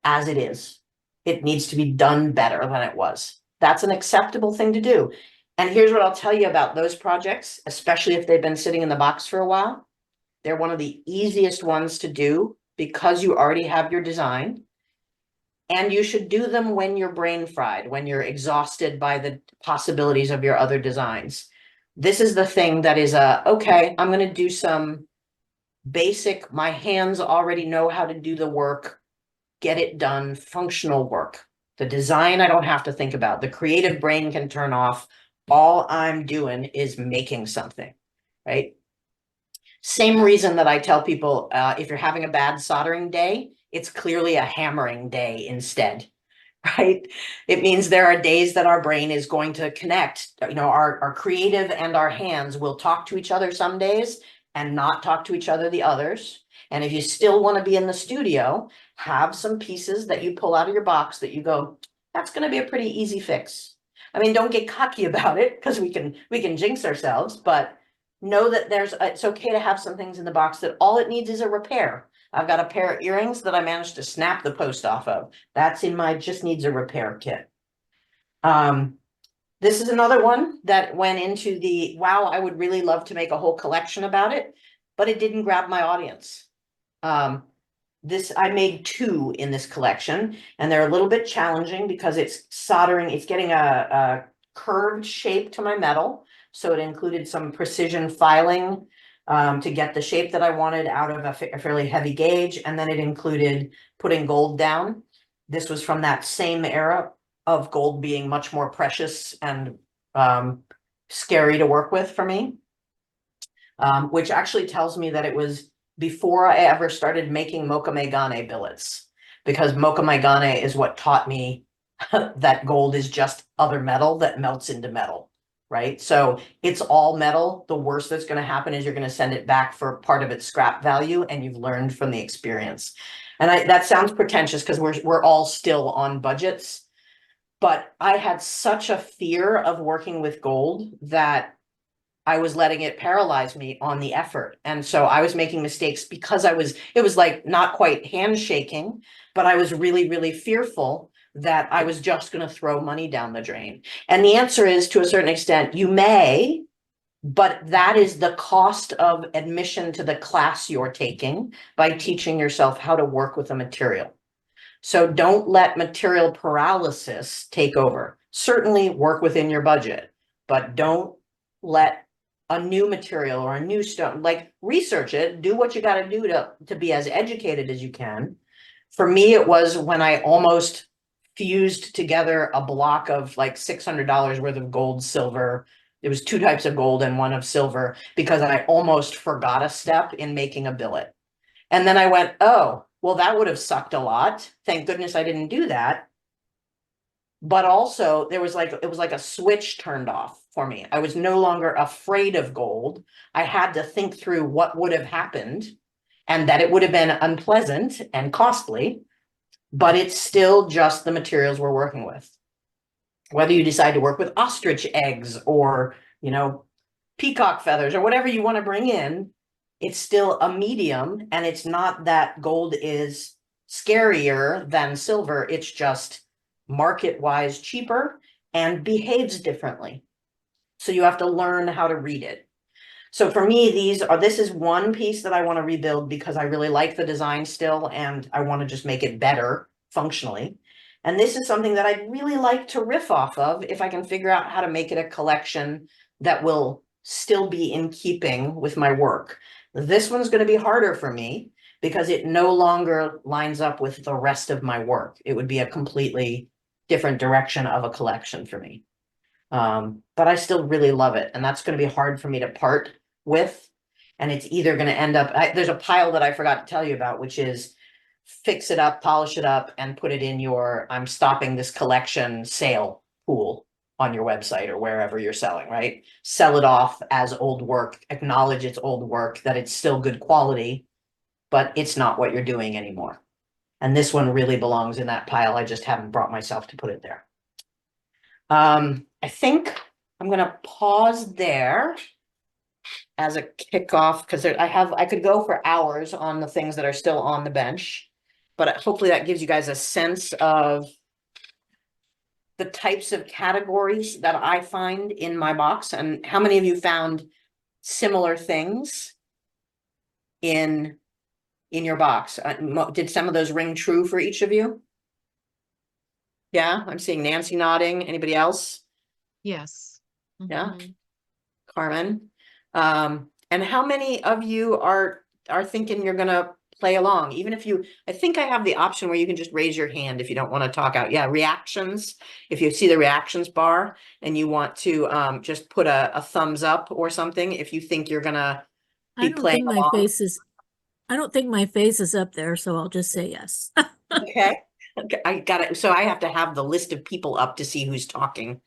[SPEAKER 1] as it is. It needs to be done better than it was. That's an acceptable thing to do. And here's what I'll tell you about those projects, especially if they've been sitting in the box for a while. They're one of the easiest ones to do because you already have your design. And you should do them when you're brain fried, when you're exhausted by the possibilities of your other designs. This is the thing that is okay, I'm going to do some basic, my hands already know how to do the work, get it done, functional work. The design I don't have to think about. The creative brain can turn off. All I'm doing is making something, right? Same reason that I tell people, if you're having a bad soldering day, it's clearly a hammering day instead, right? It means there are days that our brain is going to connect. You know, our creative and our hands will talk to each other some days and not talk to each other the others. And if you still want to be in the studio, have some pieces that you pull out of your box that you go, that's going to be a pretty easy fix. I mean, don't get cocky about it because we can jinx ourselves, but know that it's okay to have some things in the box that all it needs is a repair. I've got a pair of earrings that I managed to snap the post off of. That's in my just needs a repair kit. This is another one that went into the, wow, I would really love to make a whole collection about it, but it didn't grab my audience. I made two in this collection, and they're a little bit challenging because it's soldering, it's getting a curved shape to my metal. So it included some precision filing to get the shape that I wanted out of a fairly heavy gauge. And then it included putting gold down. This was from that same era of gold being much more precious and scary to work with for me, which actually tells me that it was before I ever started making mokume-gane billets, because mokume-gane is what taught me that gold is just other metal that melts into metal, right? So it's all metal. The worst that's going to happen is you're going to send it back for part of its scrap value, and you've learned from the experience. And that sounds pretentious because we're all still on budgets, but I had such a fear of working with gold that I was letting it paralyze me on the effort. And so I was making mistakes because it was like not quite handshaking, but I was really, really fearful that I was just going to throw money down the drain. And the answer is, to a certain extent, you may, but that is the cost of admission to the class you're taking by teaching yourself how to work with a material. So don't let material paralysis take over. Certainly work within your budget, but don't let a new material or a new stone, like research it, do what you got to do to be as educated as you can. For me, it was when I almost fused together a block of like $600 worth of gold, silver. It was 2 types of gold and 1 of silver because I almost forgot a step in making a billet. And then I went, oh, well, that would have sucked a lot. Thank goodness I didn't do that. But also it was like a switch turned off for me. I was no longer afraid of gold. I had to think through what would have happened and that it would have been unpleasant and costly, but it's still just the materials we're working with. Whether you decide to work with ostrich eggs or, peacock feathers or whatever you want to bring in, it's still a medium, and it's not that gold is scarier than silver. It's just market-wise cheaper and behaves differently. So you have to learn how to read it. So for me, this is one piece that I want to rebuild because I really like the design still, and I want to just make it better functionally. And this is something that I'd really like to riff off of if I can figure out how to make it a collection that will still be in keeping with my work. This one's going to be harder for me because it no longer lines up with the rest of my work. It would be a completely different direction of a collection for me. But I still really love it, and that's going to be hard for me to part with. And it's either going to end up, there's a pile that I forgot to tell you about, which is fix it up, polish it up, and put it in your I'm stopping this collection sale pool on your website or wherever you're selling, right? Sell it off as old work, acknowledge it's old work, that it's still good quality, but it's not what you're doing anymore. And this one really belongs in that pile. I just haven't brought myself to put it there. I think I'm going to pause there as a kickoff because I could go for hours on the things that are still on the bench, but hopefully that gives you guys a sense of the types of categories that I find in my box. And how many of you found similar things in your box? Did some of those ring true for each of you? Yeah, I'm seeing Nancy nodding. Anybody else?
[SPEAKER 2] Yes.
[SPEAKER 1] Yeah.
[SPEAKER 2] Mhm.
[SPEAKER 1] Carmen. And how many of you are thinking you're gonna play along? Even if I think I have the option where you can just raise your hand if you don't want to talk out. Yeah, reactions. If you see the reactions bar and you want to just put a thumbs up or something, if you think you're gonna be playing along.
[SPEAKER 3] I don't think my face is up there, so I'll just say yes.
[SPEAKER 1] Okay. Okay, I got it. So I have to have the list of people up to see who's talking.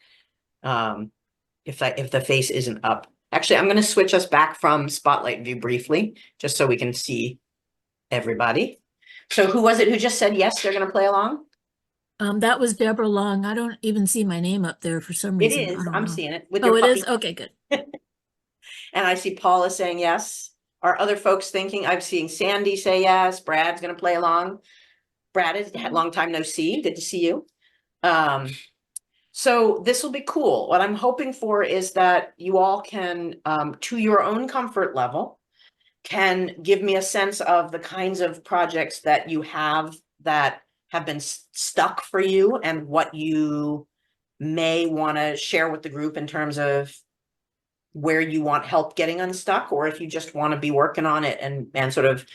[SPEAKER 1] If the face isn't up. Actually, I'm going to switch us back from spotlight view briefly, just so we can see everybody. So who was it who just said yes, they're going to play along?
[SPEAKER 3] That was Deborah Long. I don't even see my name up there for some
[SPEAKER 1] It
[SPEAKER 3] reason. I
[SPEAKER 1] is.
[SPEAKER 3] don't
[SPEAKER 1] I'm
[SPEAKER 3] know.
[SPEAKER 1] seeing it with
[SPEAKER 3] Oh,
[SPEAKER 1] your
[SPEAKER 3] it
[SPEAKER 1] puppy.
[SPEAKER 3] is? Okay, good.
[SPEAKER 1] And I see Paula saying yes. Are other folks thinking? I'm seeing Sandy say yes. Brad's going to play along. Brad is long time no see. Good to see you. So this will be cool. What I'm hoping for is that you all can, to your own comfort level, can give me a sense of the kinds of projects that you have that have been stuck for you and what you may want to share with the group in terms of where you want help getting unstuck, or if you just want to be working on it and sort of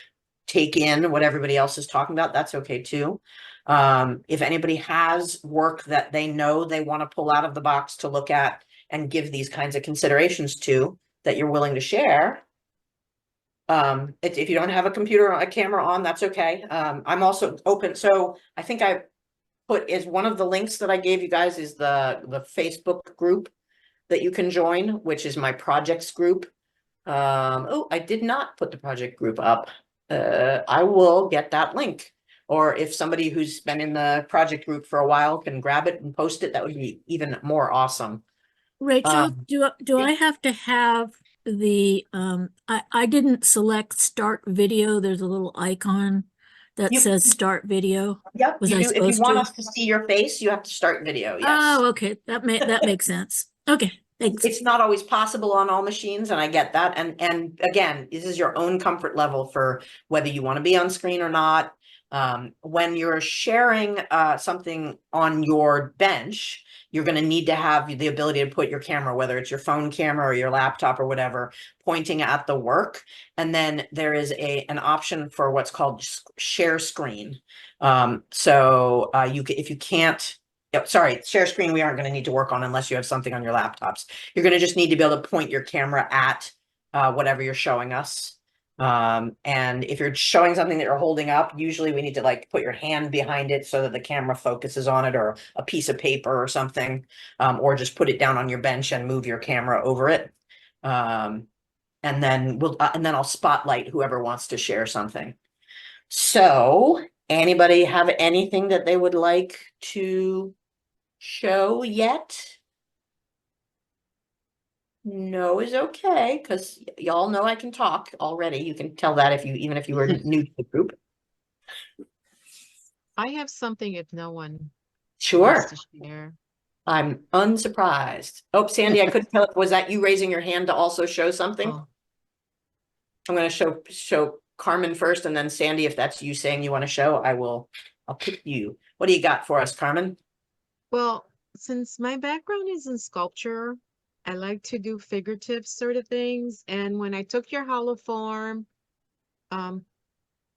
[SPEAKER 1] take in what everybody else is talking about, that's okay too. If anybody has work that they know they want to pull out of the box to look at and give these kinds of considerations to that you're willing to share. If you don't have a computer or a camera on, that's okay. I'm also open. So I think I put is one of the links that I gave you guys is the Facebook group that you can join, which is my projects group. Oh, I did not put the project group up. I will get that link. Or if somebody who's been in the project group for a while can grab it and post it, that would be even more awesome.
[SPEAKER 3] Rachel, do I have to have the I didn't select start video. There's a little icon that says start video.
[SPEAKER 1] Yep,
[SPEAKER 3] Was
[SPEAKER 1] you
[SPEAKER 3] I
[SPEAKER 1] do. If you
[SPEAKER 3] supposed
[SPEAKER 1] want
[SPEAKER 3] to?
[SPEAKER 1] us to see your face, you have to start video. Yes.
[SPEAKER 3] Oh, okay. That makes sense. Okay, thanks.
[SPEAKER 1] It's not always possible on all machines, and I get that. And again, this is your own comfort level for whether you want to be on screen or not. When you're sharing something on your bench, you're going to need to have the ability to put your camera, whether it's your phone camera or your laptop or whatever, pointing at the work. And then there is an option for what's called share screen. So if you can't, sorry, share screen, we aren't going to need to work on unless you have something on your laptops. You're going to just need to be able to point your camera at whatever you're showing us. And if you're showing something that you're holding up, usually we need to like put your hand behind it so that the camera focuses on it, or a piece of paper or something, or just put it down on your bench and move your camera over it. And then I'll spotlight whoever wants to share something. So anybody have anything that they would like to show yet? No is okay, because y'all know I can talk already. You can tell that even if you were new to the group.
[SPEAKER 2] I have something if no one wants
[SPEAKER 1] Sure.
[SPEAKER 2] to share.
[SPEAKER 1] I'm unsurprised. Oh, Sandy, I couldn't tell. Was that you raising your hand to also show something?
[SPEAKER 2] Oh,
[SPEAKER 1] I'm going to show Carmen first, and then Sandy, if that's you saying you want to show, I'll pick you. What do you got for us, Carmen?
[SPEAKER 2] well, since my background is in sculpture, I like to do figurative sort of things. And when I took your holoform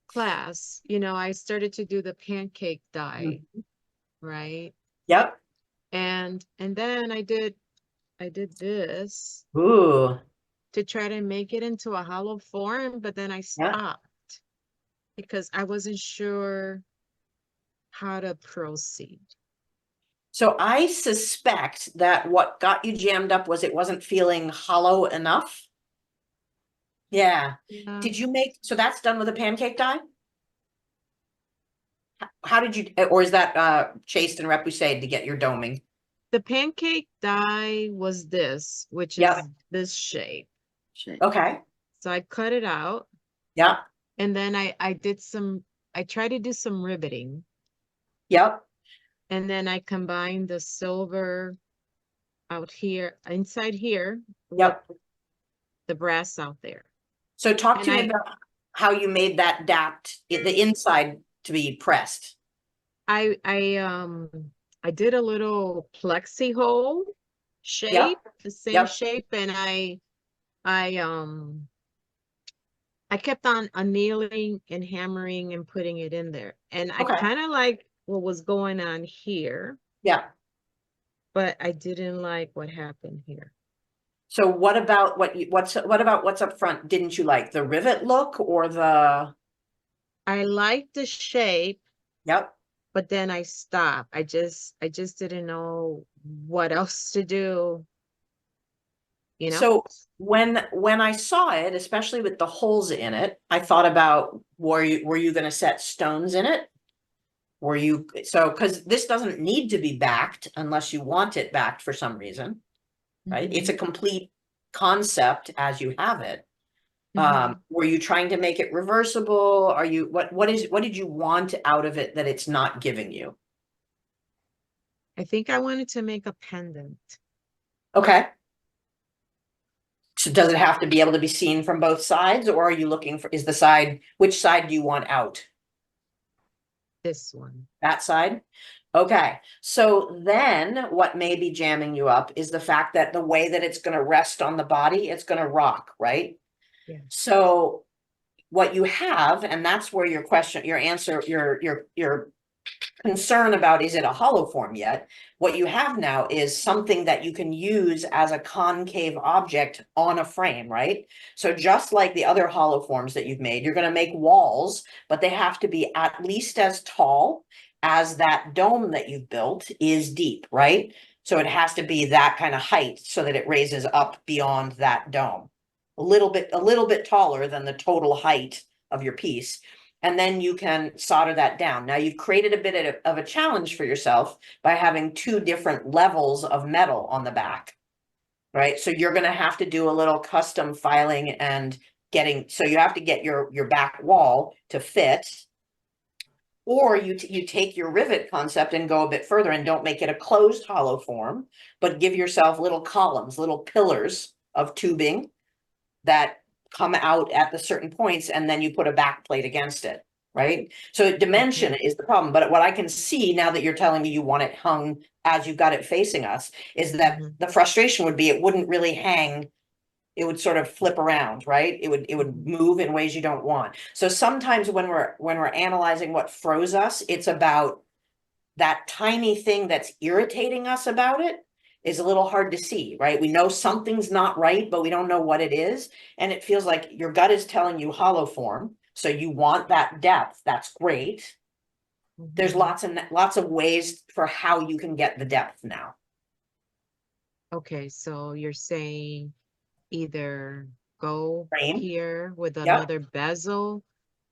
[SPEAKER 2] class, I started to do the pancake die, right?
[SPEAKER 1] Yep.
[SPEAKER 2] And then I did this
[SPEAKER 1] Ooh.
[SPEAKER 2] to try to make it into a hollow form, but then I stopped because I wasn't sure how to proceed.
[SPEAKER 1] So I suspect that what got you jammed up was it wasn't feeling hollow enough. Yeah.
[SPEAKER 2] Yeah.
[SPEAKER 1] Did you so that's done with a pancake die? How did you, or is that chased and repoussé to get your doming?
[SPEAKER 2] The pancake die was this, which
[SPEAKER 1] Yep.
[SPEAKER 2] is this shape.
[SPEAKER 1] Okay.
[SPEAKER 2] So I cut it out.
[SPEAKER 1] Yep.
[SPEAKER 2] And then I tried to do some riveting.
[SPEAKER 1] Yep.
[SPEAKER 2] And then I combined the silver out here, inside here,
[SPEAKER 1] Yep.
[SPEAKER 2] with the brass out there.
[SPEAKER 1] So talk
[SPEAKER 2] And
[SPEAKER 1] to me about how you made that the inside to be pressed.
[SPEAKER 2] I did a little plexi hole shape, the same shape, and I kept on annealing and hammering and putting it in there. And I kind of like what was going on here.
[SPEAKER 1] Yeah.
[SPEAKER 2] But I didn't like what happened here.
[SPEAKER 1] So what about what's up front? Didn't you like the rivet look or the?
[SPEAKER 2] I liked the shape.
[SPEAKER 1] Yep.
[SPEAKER 2] But then I stopped. I just didn't know what else to do.
[SPEAKER 1] So when I saw it, especially with the holes in it, I thought about, were you going to set stones in it? Because this doesn't need to be backed unless you want it backed for some reason, right? It's a complete concept as you have it. Were you trying to make it reversible? What did you want out of it that it's not giving you?
[SPEAKER 2] I think I wanted to make a pendant.
[SPEAKER 1] Okay. So does it have to be able to be seen from both sides, or are you looking for, which side do you want out?
[SPEAKER 2] This one.
[SPEAKER 1] That side? Okay. So then what may be jamming you up is the fact that the way that it's going to rest on the body, it's going to rock, right?
[SPEAKER 2] Yeah.
[SPEAKER 1] So what you have, and that's where your concern about, is it a hollow form yet? What you have now is something that you can use as a concave object on a frame, right? So just like the other hollow forms that you've made, you're going to make walls, but they have to be at least as tall as that dome that you've built is deep, right? So it has to be that kind of height so that it raises up beyond that dome. A little bit taller than the total height of your piece. And then you can solder that down. Now you've created a bit of a challenge for yourself by having two different levels of metal on the back, right? So you're going to have to do a little custom filing and so you have to get your back wall to fit, or you take your rivet concept and go a bit further and don't make it a closed hollow form, but give yourself little columns, little pillars of tubing that come out at the certain points, and then you put a back plate against it. right? So dimension is the problem. But what I can see now that you're telling me you want it hung as you've got it facing us is that the frustration would be it wouldn't really hang. It would sort of flip around, right? It would move in ways you don't want. So sometimes when we're analyzing what froze us, it's about that tiny thing that's irritating us about it is a little hard to see, right? We know something's not right, but we don't know what it is. And it feels like your gut is telling you hollow form. So you want that depth. That's great. There's lots of ways for how you can get the depth now.
[SPEAKER 2] Okay, so you're saying either go
[SPEAKER 1] Frame.
[SPEAKER 2] here with
[SPEAKER 1] Yep.
[SPEAKER 2] another bezel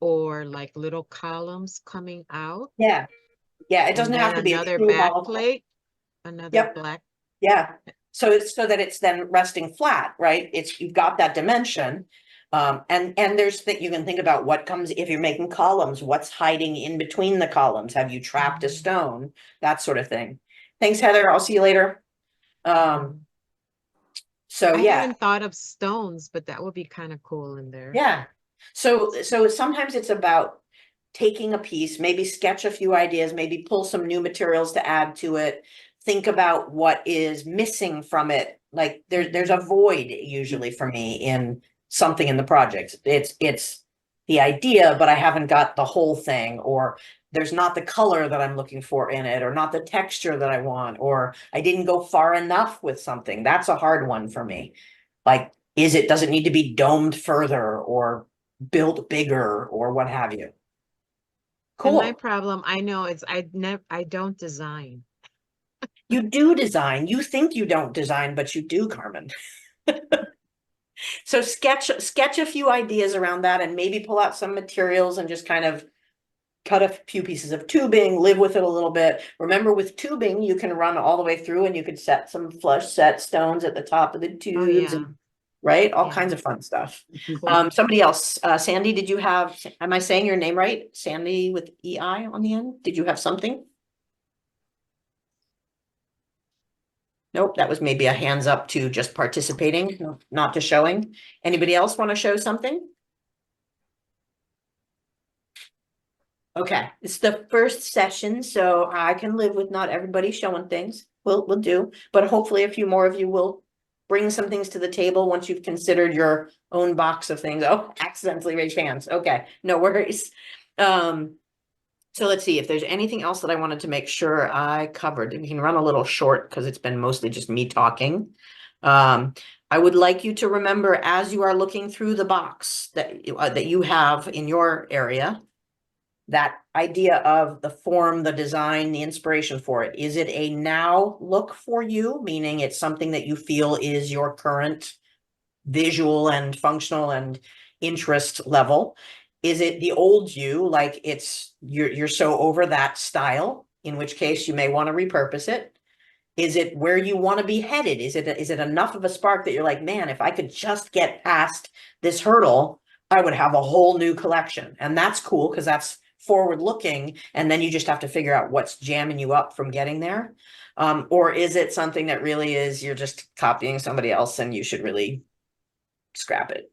[SPEAKER 2] or like little columns coming out.
[SPEAKER 1] Yeah. Yeah. It
[SPEAKER 2] And
[SPEAKER 1] doesn't have
[SPEAKER 2] then
[SPEAKER 1] to be a
[SPEAKER 2] another
[SPEAKER 1] true
[SPEAKER 2] back
[SPEAKER 1] hollow.
[SPEAKER 2] plate, another
[SPEAKER 1] Yep.
[SPEAKER 2] black.
[SPEAKER 1] Yeah. So it's so that it's then resting flat, right? It's you've got that dimension. And there's that you can think about what comes if you're making columns, what's hiding in between the columns? Have you trapped a stone? That sort of thing. Thanks, Heather. I'll see you later. So
[SPEAKER 2] I
[SPEAKER 1] yeah.
[SPEAKER 2] haven't thought of stones, but that would be kind of cool in there.
[SPEAKER 1] Yeah. So sometimes it's about taking a piece, maybe sketch a few ideas, maybe pull some new materials to add to it. Think about what is missing from it. Like there's a void usually for me in something in the project. It's the idea, but I haven't got the whole thing, or there's not the color that I'm looking for in it, or not the texture that I want, or I didn't go far enough with something. That's a hard one for me. Like, does it need to be domed further or built bigger or what have you?
[SPEAKER 2] And my
[SPEAKER 1] Cool.
[SPEAKER 2] problem, I know, is I don't design.
[SPEAKER 1] You do design. You think you don't design, but you do, Carmen. So sketch a few ideas around that and maybe pull out some materials and just kind of cut a few pieces of tubing, live with it a little bit. Remember, with tubing, you can run all the way through and you could set some flush set stones at the top of the tubes.
[SPEAKER 2] Oh, yeah.
[SPEAKER 1] And, right? All
[SPEAKER 2] Yeah.
[SPEAKER 1] kinds of fun stuff.
[SPEAKER 2] Cool.
[SPEAKER 1] Somebody else, Sandy, did you have, am I saying your name right? Sandy with EI on the end? Did you have something? Nope, that was maybe a hands up to just participating, not to showing. Anybody else want to show something? Okay, it's the first session, so I can live with not everybody showing things. We'll do, but hopefully a few more of you will bring some things to the table once you've considered your own box of things. Oh, accidentally raised hands. Okay, no worries. So let's see if there's anything else that I wanted to make sure I covered. We can run a little short because it's been mostly just me talking. I would like you to remember as you are looking through the box that you have in your area, that idea of the form, the design, the inspiration for it. Is it a now look for you? Meaning it's something that you feel is your current visual and functional and interest level? Is it the old you, like you're so over that style, in which case you may want to repurpose it? Is it where you want to be headed? Is it enough of a spark that you're like, man, if I could just get past this hurdle, I would have a whole new collection? And that's cool because that's forward looking, and then you just have to figure out what's jamming you up from getting there. Or is it something that really is you're just copying somebody else and you should really scrap it?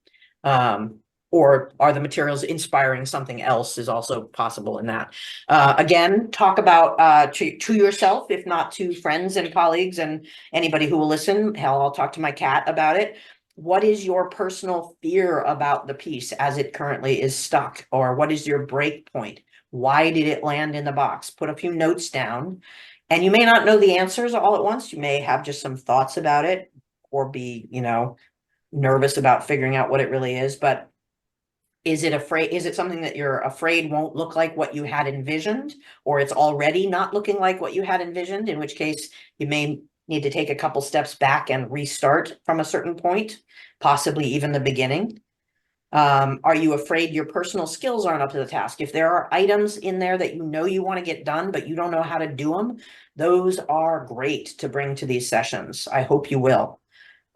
[SPEAKER 1] Or are the materials inspiring something else is also possible in that. Again, talk about to yourself, if not to friends and colleagues and anybody who will listen. Hell, I'll talk to my cat about it. What is your personal fear about the piece as it currently is stuck? Or what is your break point? Why did it land in the box? Put a few notes down. And you may not know the answers all at once. You may have just some thoughts about it or be, nervous about figuring out what it really is. But is it something that you're afraid won't look like what you had envisioned, or it's already not looking like what you had envisioned, in which case you may need to take a couple steps back and restart from a certain point, possibly even the beginning? Are you afraid your personal skills aren't up to the task? If there are items in there that you want to get done, but you don't know how to do them, those are great to bring to these sessions. I hope you will.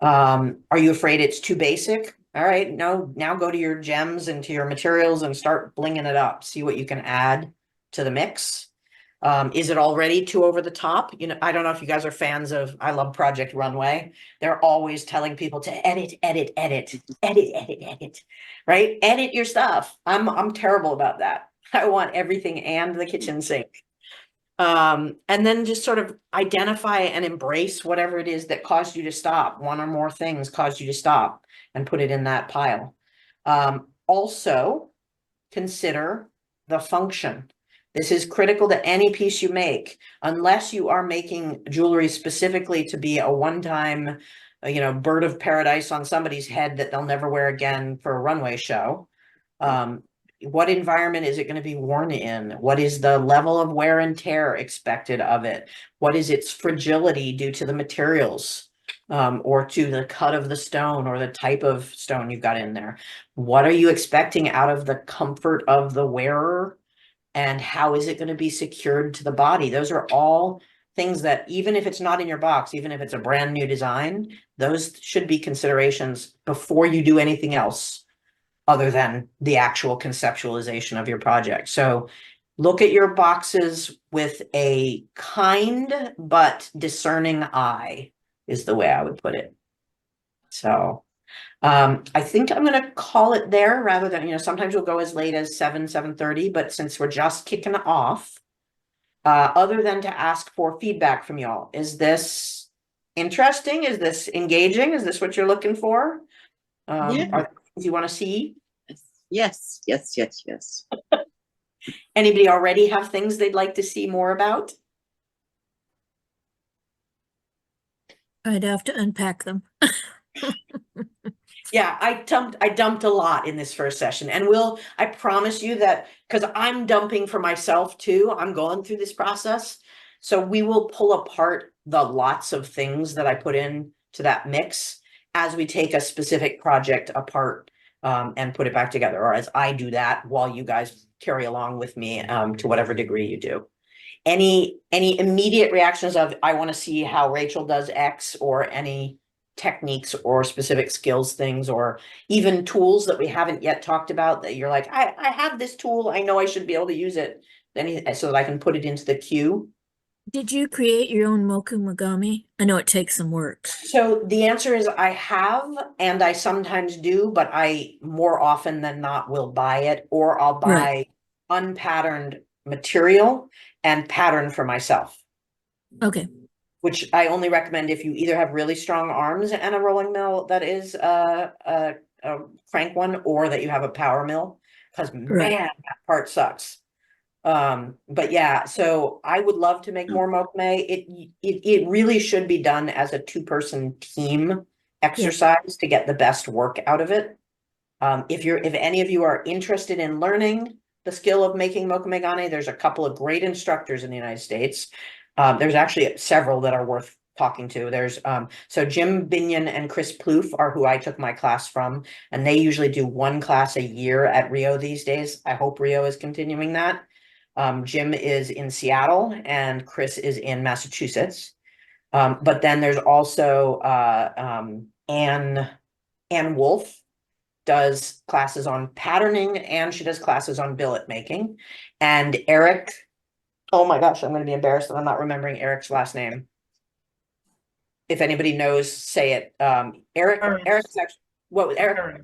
[SPEAKER 1] Are you afraid it's too basic? All right, no, now go to your gems and to your materials and start blinging it up. See what you can add to the mix. Is it already too over the top? I don't know if you guys are fans of, I love Project Runway. They're always telling people to edit, right? Edit your stuff. I'm terrible about that. I want everything and the kitchen sink. And then just sort of identify and embrace whatever it is that caused you to stop. One or more things caused you to stop, and put it in that pile. Also consider the function. This is critical to any piece you make, unless you are making jewelry specifically to be a one-time, bird of paradise on somebody's head that they'll never wear again for a runway show. What environment is it going to be worn in? What is the level of wear and tear expected of it? What is its fragility due to the materials, or to the cut of the stone or the type of stone you've got in there? What are you expecting out of the comfort of the wearer? And how is it going to be secured to the body? Those are all things that, even if it's not in your box, even if it's a brand new design, those should be considerations before you do anything else other than the actual conceptualization of your project. So look at your boxes with a kind but discerning eye, is the way I would put it. So I think I'm going to call it there, rather than, sometimes we'll go as late as 7:30, but since we're just kicking off, other than to ask for feedback from y'all, is this interesting? Is this engaging? Is this what you're looking for?
[SPEAKER 6] Yeah.
[SPEAKER 1] Are there things you want to see?
[SPEAKER 6] Yes, yes, yes, yes.
[SPEAKER 1] Anybody already have things they'd like to see more about?
[SPEAKER 3] I'd have to unpack them.
[SPEAKER 1] Yeah, I dumped a lot in this first session, and I promise you that, because I'm dumping for myself too, I'm going through this process. So we will pull apart the lots of things that I put in to that mix as we take a specific project apart, and put it back together, or as I do that while you guys carry along with me, to whatever degree you do. Any immediate reactions of, I want to see how Rachel does X, or any techniques or specific skills things, or even tools that we haven't yet talked about that you're like, I have this tool, I know I should be able to use it, so that I can put it into the queue?
[SPEAKER 3] Did you create your own Moku Megami? I know it takes some work.
[SPEAKER 1] So the answer is I have, and I sometimes do, but I more often than not will buy it, or I'll buy unpatterned material and pattern for myself.
[SPEAKER 3] Okay.
[SPEAKER 1] Which I only recommend if you either have really strong arms and a rolling mill that is a crank one, or that you have a power mill, because man, that part sucks. But yeah, so I would love to make more mokume. It really should be done as a 2-person team exercise to get the best work out of it. If any of you are interested in learning the skill of making mokume gane, there's a couple of great instructors in the United States. There's actually several that are worth talking to. There's so Jim Binion and Chris Plouffe are who I took my class from, and they usually do one class a year at Rio these days. I hope Rio is continuing that. Jim is in Seattle and Chris is in Massachusetts. But then there's also Anne Wolf does classes on patterning, and she does classes on billet making. And Eric, oh my gosh, I'm going to be embarrassed that I'm not remembering Eric's last name. If anybody knows, say it. Eric's actually, what was Eric?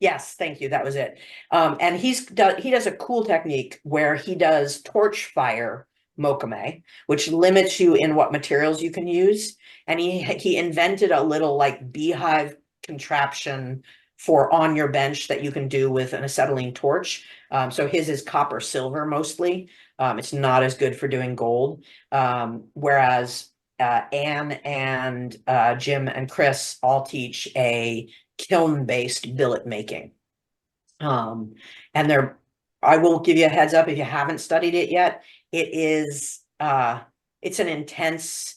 [SPEAKER 1] Yes, thank you. That was it. And he does a cool technique where he does torch fire mokume, which limits you in what materials you can use. And he invented a little like beehive contraption for on your bench that you can do with an acetylene torch. So his is copper silver mostly. It's not as good for doing gold. Whereas Anne and Jim and Chris all teach a kiln-based billet making. And I will give you a heads up if you haven't studied it yet. It's an intense,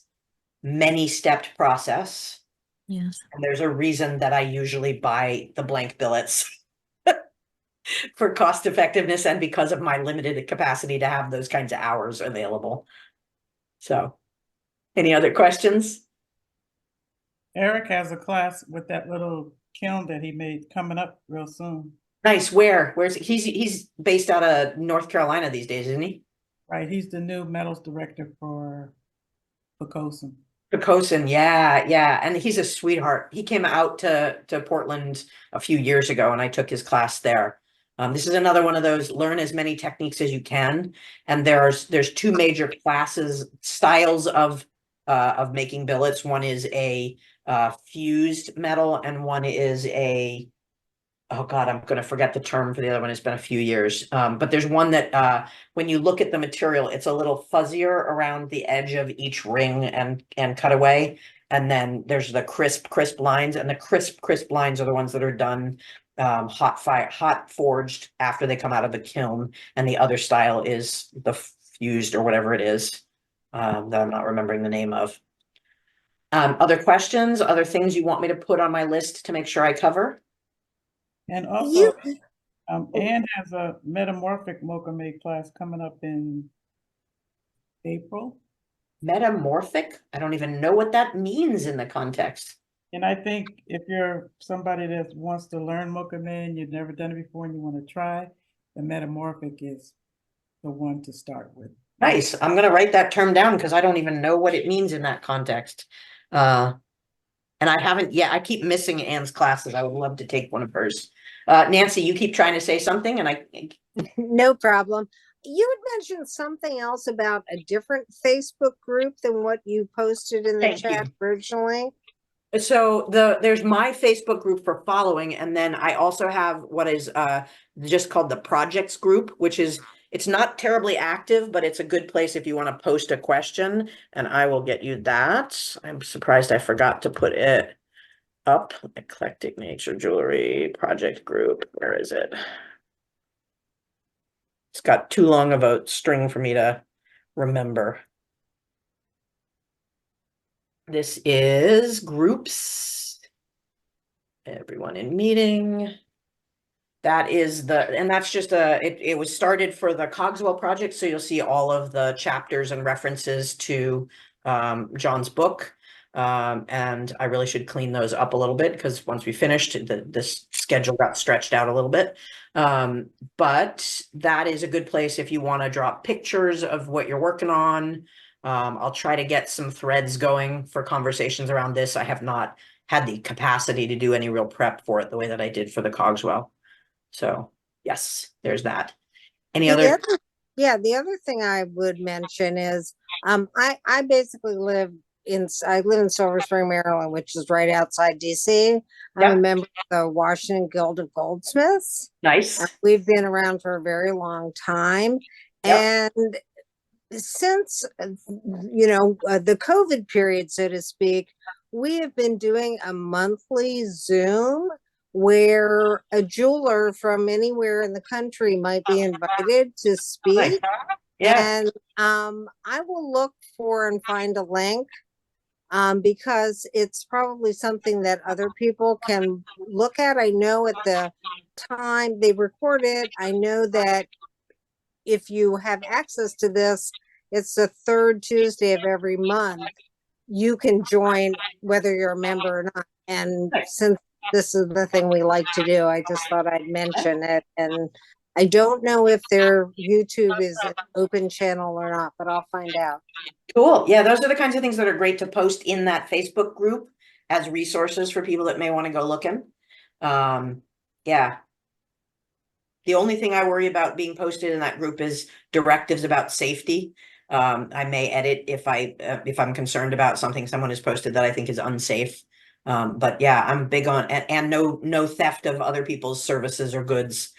[SPEAKER 1] many-stepped process.
[SPEAKER 3] Yes.
[SPEAKER 1] And there's a reason that I usually buy the blank billets for cost effectiveness, and because of my limited capacity to have those kinds of hours available. So, any other questions?
[SPEAKER 7] Eric has a class with that little kiln that he made coming up real soon.
[SPEAKER 1] Nice. Where's he's based out of North Carolina these days, isn't he?
[SPEAKER 7] Right, he's the new metals director for Picosin.
[SPEAKER 1] Picosin, yeah, and he's a sweetheart. He came out to Portland a few years ago, and I took his class there. This is another one of those learn as many techniques as you can. And there's two major classes, styles of making billets. One is a fused metal, and one is a, oh God, I'm gonna forget the term for the other one. It's been a few years. But there's one that when you look at the material, it's a little fuzzier around the edge of each ring and cutaway. And then there's the crisp lines, and the crisp lines are the ones that are done hot forged after they come out of the kiln. And the other style is the fused or whatever it is that I'm not remembering the name of. Other questions, other things you want me to put on my list to make sure I cover?
[SPEAKER 7] And also, Anne has a metamorphic mocha-made class coming up in April.
[SPEAKER 1] Metamorphic? I don't even know what that means in the context.
[SPEAKER 7] And I think if you're somebody that wants to learn mocha-made and you've never done it before and you want to try, the metamorphic is the one to start with.
[SPEAKER 1] Nice. I'm gonna write that term down because I don't even know what it means in that context. And I haven't yet. I keep missing Anne's classes. I would love to take one of hers. Nancy, you keep trying to say something, and
[SPEAKER 4] No problem. You had mentioned something else about a different Facebook group than what you posted in the
[SPEAKER 1] Thank you.
[SPEAKER 4] chat originally.
[SPEAKER 1] So there's my Facebook group for following, and then I also have what is just called the projects group, which is, it's not terribly active, but it's a good place if you want to post a question, and I will get you that. I'm surprised I forgot to put it up. Eclectic Nature Jewelry Project Group. Where is it? It's got too long of a string for me to remember. This is groups. Everyone in meeting. That is and that's just it was started for the Cogswell project. So you'll see all of the chapters and references to John's book. And I really should clean those up a little bit because once we finished, this schedule got stretched out a little bit. But that is a good place if you want to drop pictures of what you're working on. I'll try to get some threads going for conversations around this. I have not had the capacity to do any real prep for it the way that I did for the Cogswell. So yes, there's that. Any other?
[SPEAKER 4] The other thing I would mention is I basically live in Silver Spring, Maryland, which is right outside DC. I'm a member of the Washington Guild of Goldsmiths.
[SPEAKER 1] Nice.
[SPEAKER 4] We've been around for a very long time. Yep. And since, the COVID period, so to speak, we have been doing a monthly Zoom where a jeweler from anywhere in the country might be invited to speak. Yeah. And I will look for and find a link because it's probably something that other people can look at. I know at the time they record it, I know that if you have access to this, it's the third Tuesday of every month. You can join whether you're a member or not. And since this is the thing we like to do, I just thought I'd mention it. And I don't know if their YouTube is an open channel or not, but I'll find out.
[SPEAKER 1] Cool. Yeah, those are the kinds of things that are great to post in that Facebook group as resources for people that may want to go looking. Yeah. The only thing I worry about being posted in that group is directives about safety. I may edit if I'm concerned about something someone has posted that I think is unsafe. But yeah, I'm big on and no theft of other people's services or goods.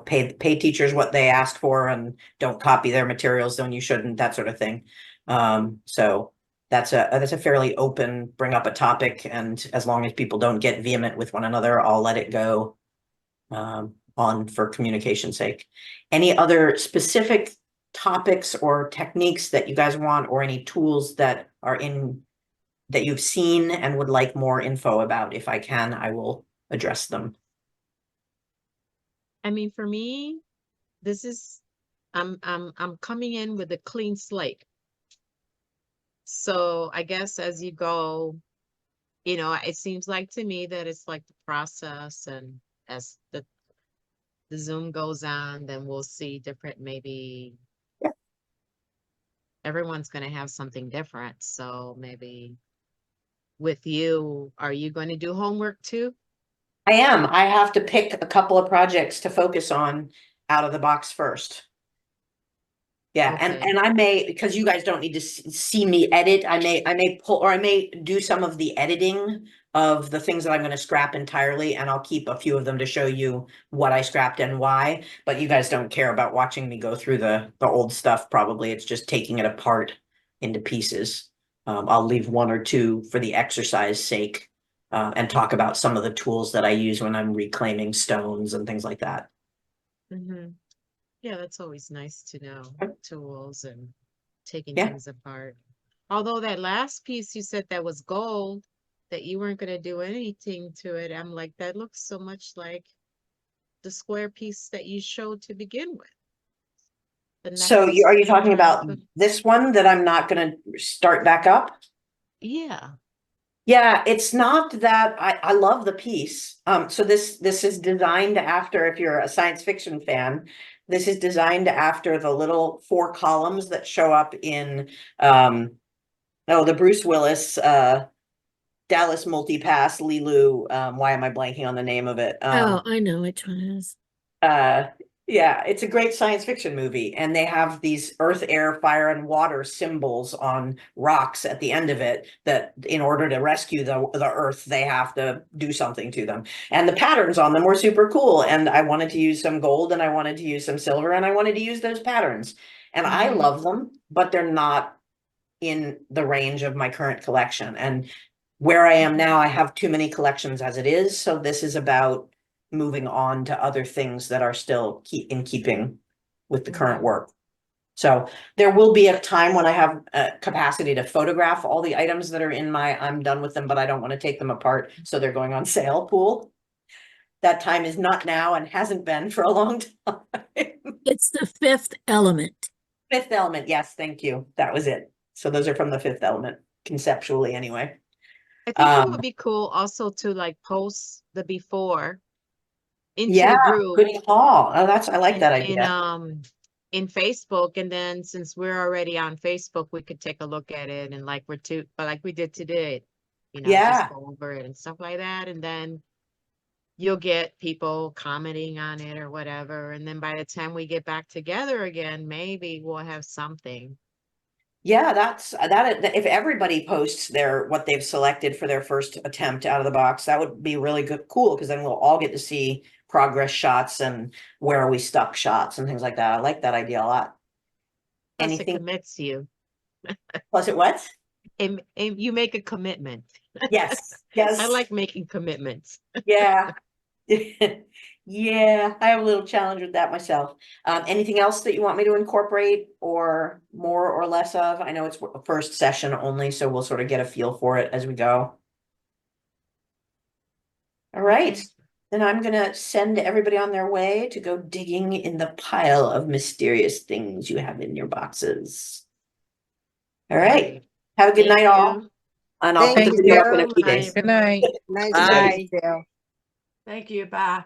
[SPEAKER 1] Pay teachers what they ask for and don't copy their materials when you shouldn't, that sort of thing. So that's a fairly open, bring up a topic, and as long as people don't get vehement with one another, I'll let it go on for communication's sake. Any other specific topics or techniques that you guys want, or any tools that are that you've seen and would like more info about? If I can, I will address them.
[SPEAKER 2] I mean, for me, this is I'm coming in with a clean slate. So I guess as you go, it seems like to me that it's like the process, and as the Zoom goes on, then we'll see different, maybe everyone's going to have something different. So maybe with you, are you going to do homework too?
[SPEAKER 1] I am. I have to pick a couple of projects to focus on out of the box first. Yeah,
[SPEAKER 2] Okay.
[SPEAKER 1] and I may, because you guys don't need to see me edit, I may pull, or I may do some of the editing of the things that I'm gonna scrap entirely, and I'll keep a few of them to show you what I scrapped and why, but you guys don't care about watching me go through the old stuff, probably. It's just taking it apart into pieces. I'll leave one or two for the exercise sake, and talk about some of the tools that I use when I'm reclaiming stones and things like that.
[SPEAKER 2] Mm-hmm. Yeah, that's always nice to know, tools and taking
[SPEAKER 1] Yeah.
[SPEAKER 2] things apart. Although that last piece you said that was gold, that you weren't gonna do anything to it. I'm like, that looks so much like the square piece that you showed to begin with. The
[SPEAKER 1] So
[SPEAKER 2] necklace
[SPEAKER 1] are
[SPEAKER 2] that
[SPEAKER 1] you
[SPEAKER 2] you're
[SPEAKER 1] talking
[SPEAKER 2] trying to
[SPEAKER 1] about
[SPEAKER 2] put-
[SPEAKER 1] this one that I'm not gonna start back up?
[SPEAKER 2] Yeah.
[SPEAKER 1] Yeah, it's not that I love the piece. So this is designed after, if you're a science fiction fan, this is designed after the little 4 columns that show up in the Bruce Willis Dallas Multipass Lilu. Why am I blanking on the name of it?
[SPEAKER 3] Oh, I know which one it is.
[SPEAKER 1] Yeah, it's a great science fiction movie, and they have these earth, air, fire, and water symbols on rocks at the end of it, that in order to rescue the earth, they have to do something to them. And the patterns on them were super cool. And I wanted to use some gold, and I wanted to use some silver, and I wanted to use those patterns. And I
[SPEAKER 2] Mhm.
[SPEAKER 1] love them, but they're not in the range of my current collection. And where I am now, I have too many collections as it is. So this is about moving on to other things that are still in keeping with the current
[SPEAKER 2] Mhm.
[SPEAKER 1] work. So there will be a time when I have a capacity to photograph all the items that are in my I'm done with them, but I don't want to take them apart, so they're going on sale pool. That time is not now and hasn't been for a long time.
[SPEAKER 3] It's the fifth element.
[SPEAKER 1] Fifth Element, yes, thank you. That was it. So those are from the Fifth Element, conceptually anyway.
[SPEAKER 2] I think it would be cool also to like post the before into
[SPEAKER 1] Yeah,
[SPEAKER 2] the group
[SPEAKER 1] good call. Oh, I like that
[SPEAKER 2] in
[SPEAKER 1] idea.
[SPEAKER 2] in Facebook, and then since we're already on Facebook, we could take a look at it and like we did today, just
[SPEAKER 1] Yeah.
[SPEAKER 2] go over it and stuff like that, and then you'll get people commenting on it or whatever, and then by the time we get back together again, maybe we'll have something.
[SPEAKER 1] Yeah, that if everybody posts what they've selected for their first attempt out of the box, that would be really good, cool, because then we'll all get to see progress shots and where are we stuck shots and things like that. I like that idea a lot.
[SPEAKER 2] Plus it
[SPEAKER 1] Anything
[SPEAKER 2] commits you.
[SPEAKER 1] plus it what?
[SPEAKER 2] And you make a commitment.
[SPEAKER 1] Yes.
[SPEAKER 2] I
[SPEAKER 1] Yes.
[SPEAKER 2] like making commitments.
[SPEAKER 1] Yeah. Yeah, I have a little challenge with that myself. Anything else that you want me to incorporate or more or less of? I know it's a first session only, so we'll sort of get a feel for it as we go. All right,
[SPEAKER 2] Okay.
[SPEAKER 1] then I'm gonna send everybody on their way to go digging in the pile of mysterious things you have in your boxes. All right,
[SPEAKER 2] Great.
[SPEAKER 1] have a good
[SPEAKER 2] Thank
[SPEAKER 1] night all,
[SPEAKER 2] you.
[SPEAKER 1] and I'll put
[SPEAKER 4] Thank
[SPEAKER 1] the video up in a
[SPEAKER 4] you.
[SPEAKER 1] few days.
[SPEAKER 6] Good night.
[SPEAKER 4] Nice
[SPEAKER 1] Bye.
[SPEAKER 4] to meet you.
[SPEAKER 8] Thank you. Bye.